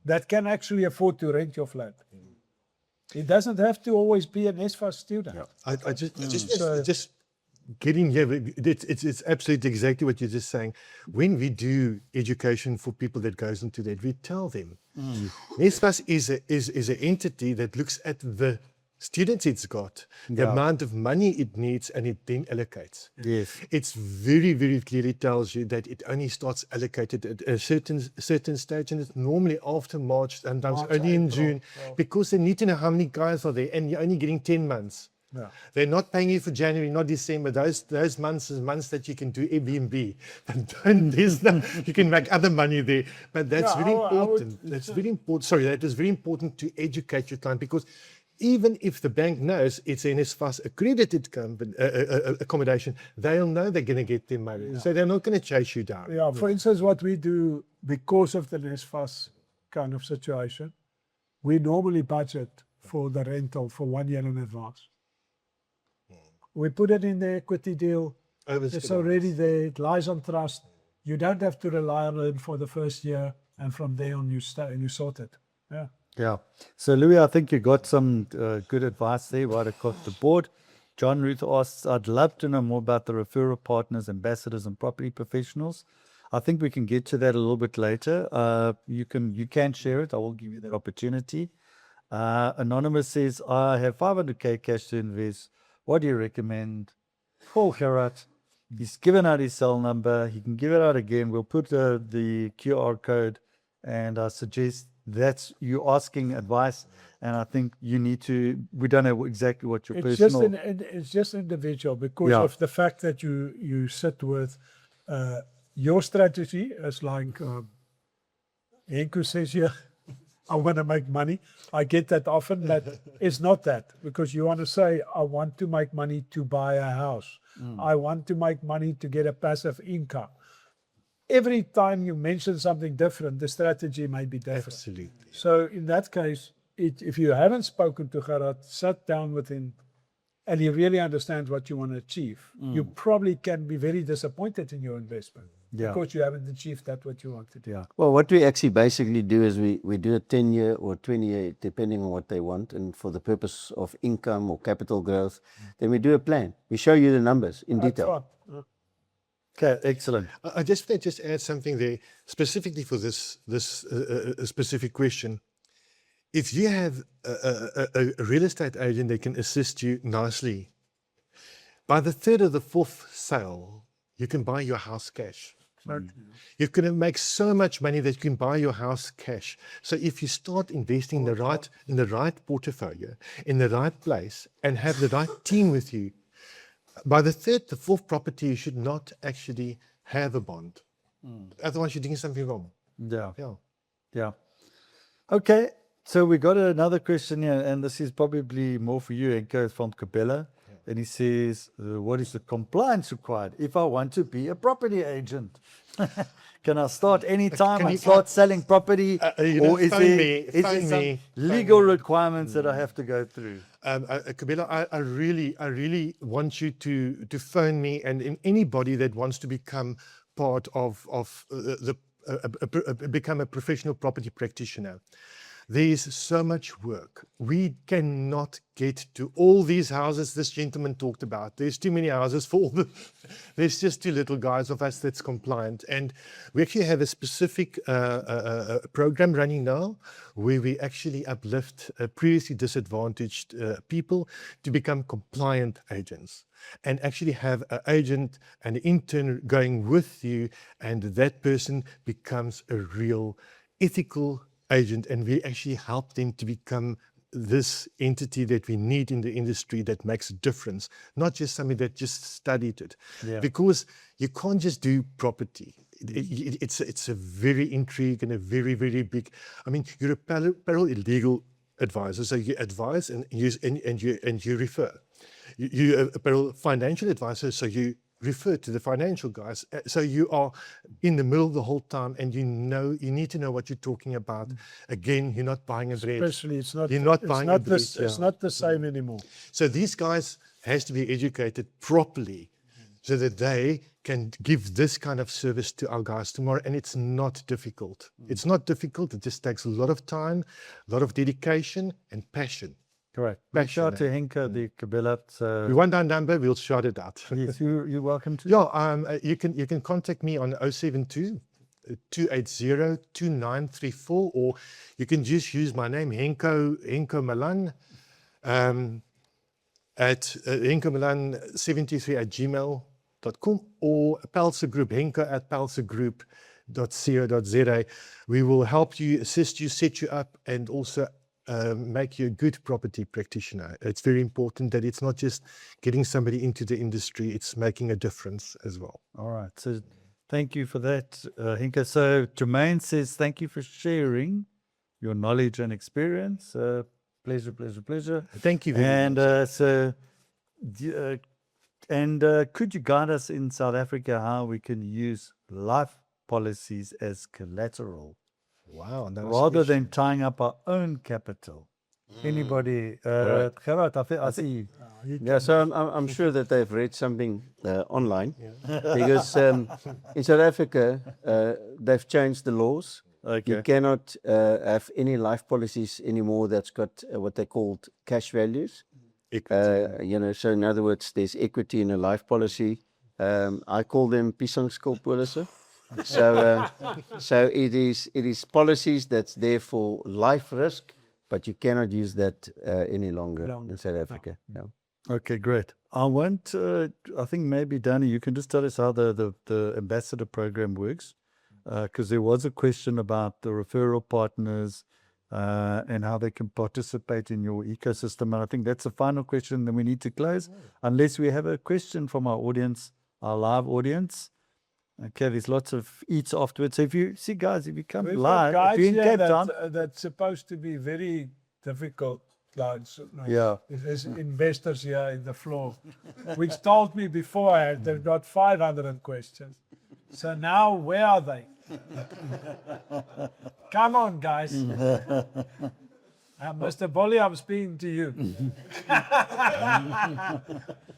that can actually afford to rent your flat. It doesn't have to always be an NSFAS student. I just getting here, it's absolutely exactly what you're just saying. When we do education for people that goes into that, we tell them, NSFAS is an entity that looks at the students it's got, the amount of money it needs, and it then allocates. Yes. It's very, very clearly tells you that it only starts allocated at a certain stage, and it's normally after March, sometimes March, only in April, June, because they need to know how many guys are there, and you're only getting 10 months. Yeah. They're not paying you for January, not December. Those months is months that you can do Airbnb. You can make other money there. But that's Yeah, very I would- important. That's very important. Sorry, that is very important to educate your client, because even if the bank knows it's an NSFAS accredited accommodation, they'll know they're going to get their money. So they're not going to chase you down. Yeah, for instance, what we do because of the NSFAS kind of situation, we normally budget for the rental for 1 year in advance. We put it in the equity deal. It's already there. It lies on trust. You don't have to rely on it for the first year, and from there on you start and you sort it. Yeah. Yeah. So, Louis, I think you got some good advice there right across the board. John Ruth asks, I'd love to know more about the referral partners, ambassadors, and property professionals. I think we can get to that a little bit later. You can share it. I will give you that opportunity. Anonymous says, I have 500K cash to invest. What do you recommend? Call Gerard. He's given out his cell number. He can give it out again. We'll put the QR code, and I suggest that's you asking advice. And I think you need to, we don't know exactly what your personal... It's just individual because Yeah. of the fact that you sit with your strategy as like Henko says here, I want to make money. I get that often, but it's not that, because you want to say, I want to make money to buy a house. I want to make money to get a passive income. Every time you mention something different, the strategy may be different. Absolutely. So in that case, if you haven't spoken to Gerard, sat down with him, and he really understands what you want to achieve, you probably can be very disappointed in your investment because you haven't achieved that what you want to do. Yeah. Well, what we actually basically do is we do a 10-year or 20-year, depending on what they want, and for the purpose of income or capital growth, then we do a plan. We show you the numbers in detail. Okay, excellent. I just want to just add something there, specifically for this specific question. If you have a real estate agent that can assist you nicely, by the third or the fourth sale, you can buy your house cash. You can make so much money that you can buy your house cash. So if you start investing in the right portfolio, in the right place, and have the right team with you, by the third, the fourth property, you should not actually have a bond. Otherwise, you're doing something wrong. Yeah. Yeah. Yeah. Okay. So we got another question here, and this is probably more for you, Henko, from Cabela. And he says, what is the compliance required if I want to be a property agent? Can I start anytime and start selling property? Or is there some legal requirements that I have to go through? Kabila, I really want you to phone me, and anybody that wants to become part of become a professional property practitioner. There's so much work. We cannot get to all these houses this gentleman talked about. There's too many houses for all the... There's just too little guys of us that's compliant. And we actually have a specific program running now where we actually uplift previously disadvantaged people to become compliant agents, and actually have an agent, an intern going with you, and that person becomes a real ethical agent, and we actually help them to become this entity that we need in the industry that makes a difference, not just somebody that just studied it. Yeah. Because you can't just do property. It's a very intrigue and a very, very big... I mean, you're a parallel legal advisor, so you advise and you refer. You're a parallel financial advisor, so you refer to the financial guys. So you are in the middle the whole time, and you need to know what you're talking about. Again, you're not buying a bread. Especially, it's not. You're not it's buying not a bread. this. It's not the same anymore. So these guys has to be educated properly, so that they can give this kind of service to our guys tomorrow. And it's not difficult. It's not difficult. It just takes a lot of time, a lot of dedication and passion. Correct. Big shout out to passionate. Henke, the Kabila. So We want our number, we'll shout it out. yes, you're welcome to. Yeah, you can contact me on 072 280 2934, or you can just use my name, Henko Milan, at henkomilan73@gmail.com, or Pelser Group, Henko at pelsergroup.co.za. We will help you, assist you, set you up, and also make you a good property practitioner. It's very important that it's not just getting somebody into the industry, it's making a difference as well. All right. So thank you for that, Henke. So Jermaine says, thank you for sharing your knowledge and experience. Pleasure. Thank you very And much. could you guide us in South Africa how we can use life policies as collateral Wow. rather than tying up our own capital? Anybody? Gerard, I see you. Yeah, so I'm sure that they've read something online because in South Africa they've changed the laws. You cannot have any life policies anymore that's got what they called cash values. So in other words, there's equity in a life policy. I call them piesangskoolpolisse. So it is policies that's there for life risk, but you cannot use that any longer in South Africa. No. Okay, great. I want, I think maybe Danny, you can just tell us how the ambassador program works, because there was a question about the referral partners and how they can participate in your ecosystem. And I think that's the final question. Then we need to close, unless we have a question from our audience, our live audience. Okay, there's lots of eats afterwards. So if you see, guys, if you come We've live, got if you're in guys here Cape Town, that's supposed to be very difficult guys. Yeah. There's investors here in the floor, which told me before they've got 500 questions. So now where are they? Come on, guys. Mr. Bolly, I'm speaking to you.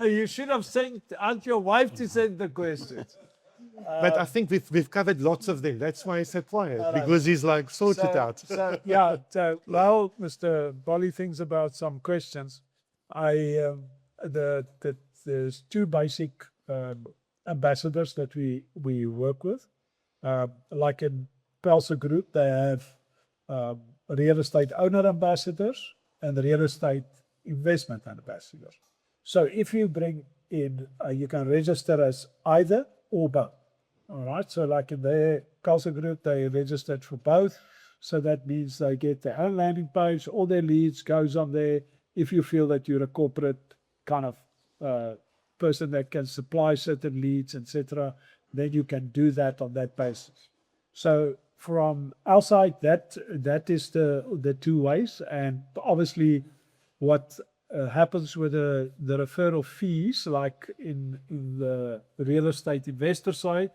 You should have sent out your wife to send the questions. But I think we've covered lots of them. That's why he's so quiet, because he's like sorted out. So while Mr. Bolly thinks about some questions, there's two basic ambassadors that we work with. Like in Pelser Group, they have real estate owner ambassadors and real estate investment ambassadors. So if you bring in, you can register as either or both. All right. So like in their Pelser Group, they registered for both. So that means they get their own landing page, all their leads goes on there. If you feel that you're a corporate kind of person that can supply certain leads, etc., then you can do that on that basis. So from our side, that is the two ways. And obviously what happens with the referral fees, like in the real estate investor side,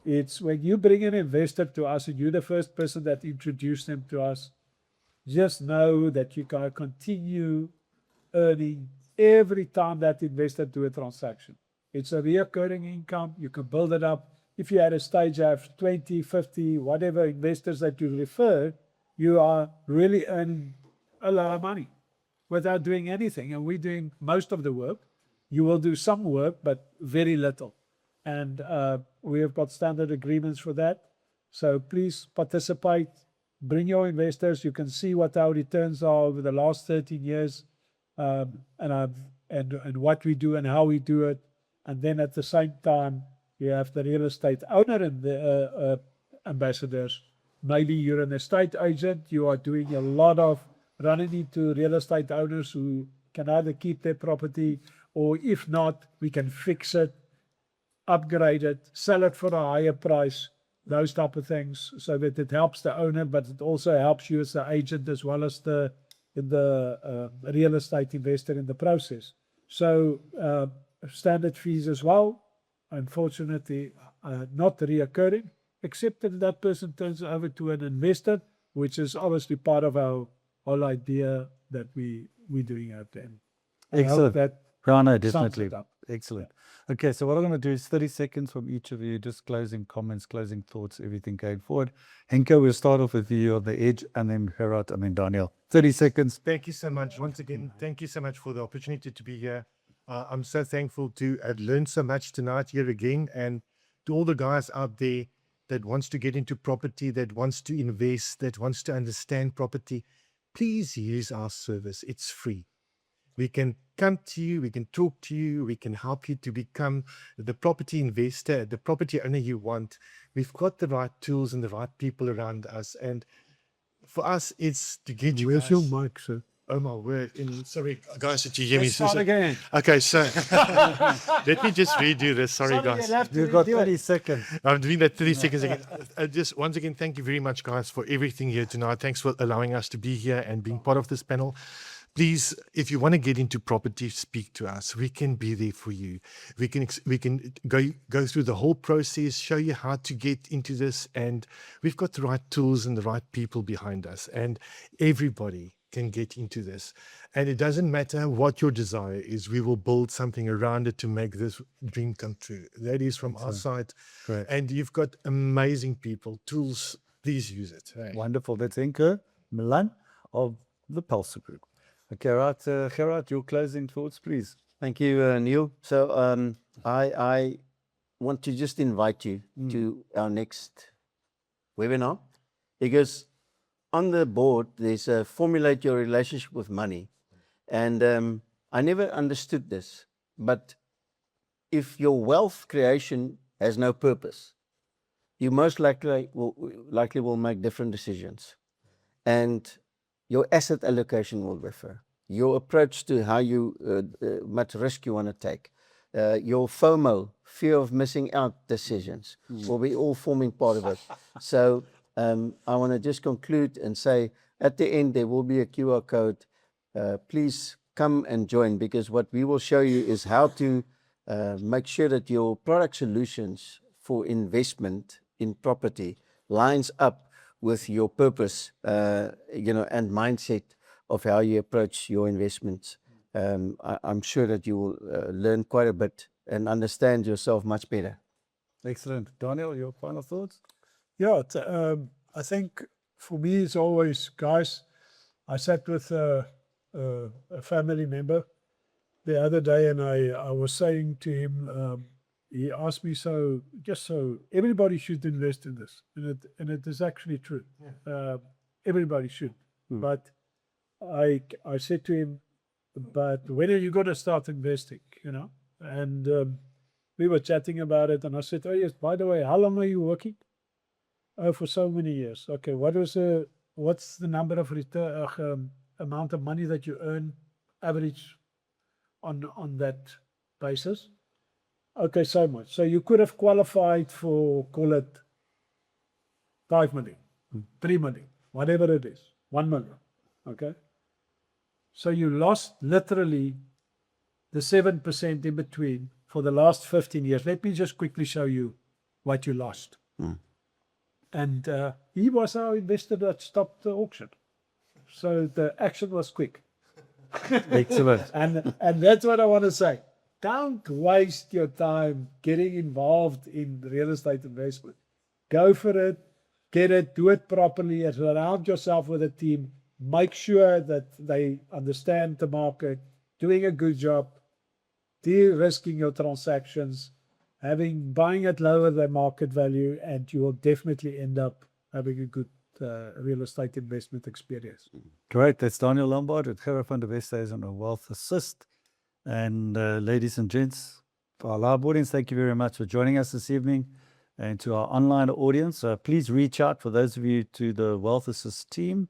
it's when you bring an investor to us and you're the first person that introduced them to us, just know that you can continue earning every time that investor do a transaction. It's a recurring income. You can build it up. If you at a stage have 20, 50, whatever investors that you refer, you are really earning a lot of money without doing anything. And we're doing most of the work. You will do some work, but very little. And we have got standard agreements for that. So please participate. Bring your investors. You can see what our returns are over the last 13 years, and what we do and how we do it. And then at the same time, you have the real estate owner and the ambassadors. Maybe you're an estate agent. You are doing a lot of running into real estate owners who can either keep their property, or if not, we can fix it, upgrade it, sell it for a higher price, those type of things, so that it helps the owner, but it also helps you as the agent as well as the real estate investor in the process. So standard fees as well, unfortunately, not reoccurring, except that that person turns over to an investor, which is obviously part of our whole idea that we're doing out there. Excellent. That Rana, sums definitely. it up. Excellent. Okay, so what I'm going to do is 30 seconds from each of you, just closing comments, closing thoughts, everything going forward. Henko, we'll start off with you on the edge, and then Gerard, and then Daniel. 30 seconds. Thank you so much. Once again, thank you so much for the opportunity to be here. I'm so thankful to have learned so much tonight here again. And to all the guys out there that wants to get into property, that wants to invest, that wants to understand property, please use our service. It's free. We can come to you, we can talk to you, we can help you to become the property investor, the property owner you want. We've got the right tools and the right people around us. And for us, it's to get you Where's guys. your mic, sir? Oh my word. Sorry, guys, did you hear me? Let's start again. Okay, so let me just redo this. Sorry, guys. You've got 30 seconds. I'm doing that 30 seconds again. Just once again, thank you very much, guys, for everything here tonight. Thanks for allowing us to be here and being part of this panel. Please, if you want to get into property, speak to us. We can be there for you. We can go through the whole process, show you how to get into this, and we've got the right tools and the right people behind us. And everybody can get into this. And it doesn't matter what your desire is, we will build something around it to make this dream come true. That is from our side. Great. And you've got amazing people, tools, please use it. Hey. Wonderful. That's Henko Milan of the Pulsar Group. Okay, right. Gerard, your closing thoughts, please. Thank you, Neil. So I want to just invite you to our next webinar, because on the board there's a formulate your relationship with money. And I never understood this, but if your wealth creation has no purpose, you most likely will make different decisions. And your asset allocation will differ. Your approach to how much risk you want to take. Your FOMO, fear of missing out decisions, will be all forming part of it. So I want to just conclude and say, at the end, there will be a QR code. Please come and join, because what we will show you is how to make sure that your product solutions for investment in property lines up with your purpose, and mindset of how you approach your investments. I'm sure that you will learn quite a bit and understand yourself much better. Excellent. Daniel, your final thoughts? Yeah, I think for me it's always, guys, I sat with a family member the other day, and I was saying to him, he asked me, so everybody should invest in this, and it is actually true. Yeah. Everybody should. But I said to him, but when are you going to start investing? And we were chatting about it, and I said, oh yes, by the way, how long are you working? Oh, for so many years. Okay, what's the number of return amount of money that you earn average on that basis? Okay, so much. So you could have qualified for, call it 5 million, 3 million, whatever it is, 1 million. Okay. So you lost literally the 7% in between for the last 15 years. Let me just quickly show you what you lost. And he was our investor that stopped the auction. So the action was quick. Excellent. And that's what I want to say. Don't waste your time getting involved in real estate investment. Go for it, get it, do it properly, surround yourself with a team, make sure that they understand the market, doing a good job, de-risking your transactions, buying at lower than market value, and you will definitely end up having a good real estate investment experience. Great. That's Daniel Lombard with Gerard van der Westhuizen on Wealth Assist. And ladies and gents, for our live audience, thank you very much for joining us this evening. And to our online audience, please reach out, for those of you, to the Wealth Assist team.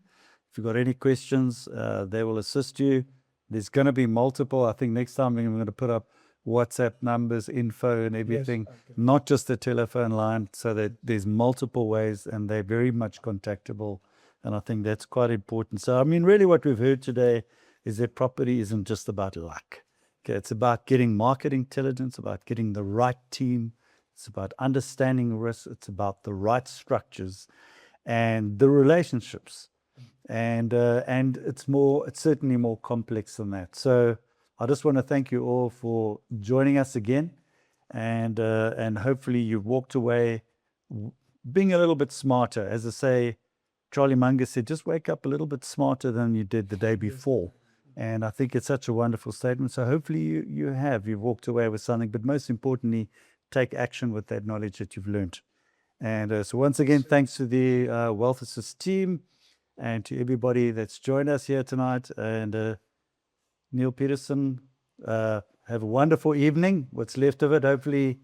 If you've got any questions, they will assist you. There's going to be multiple. I think next time we're going to put up WhatsApp numbers, info, and everything, Yes, okay. not just the telephone line, so that there's multiple ways, and they're very much contactable. And I think that's quite important. So, I mean, really what we've heard today is that property isn't just about luck. Okay, it's about getting market intelligence, about getting the right team. It's about understanding risk. It's about the right structures and the relationships. And it's certainly more complex than that. So I just want to thank you all for joining us again, and hopefully you've walked away being a little bit smarter. As I say, Charlie Munger said, just wake up a little bit smarter than you did the day before. And I think it's such a wonderful statement. So hopefully you've walked away with something, but most importantly, take action with that knowledge that you've learned. And so once again, thanks to the Wealth Assist team and to everybody that's joined us here tonight. And Neil Peterson, have a wonderful evening, what's left of it. Hopefully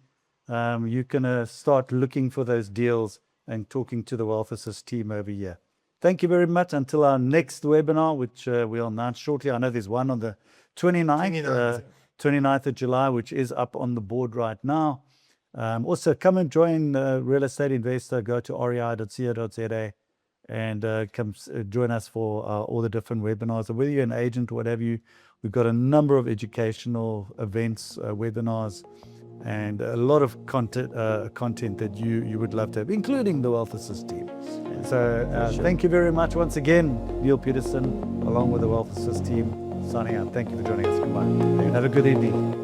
you can start looking for those deals and talking to the Wealth Assist team over here. Thank you very much. Until our next webinar, which we'll announce shortly. I know there's one on the 29th of July, which is up on the board right now. Also, come and join Real Estate Investor. Go to rei.co.za and come join us for all the different webinars. So whether you're an agent or whatever, we've got a number of educational events, webinars, and a lot of content that you would love to have, including the Wealth Assist team. So thank you very much once again, Neil Peterson, along with the Wealth Assist team, signing out. Thank you for joining us. Goodbye. Have a good evening.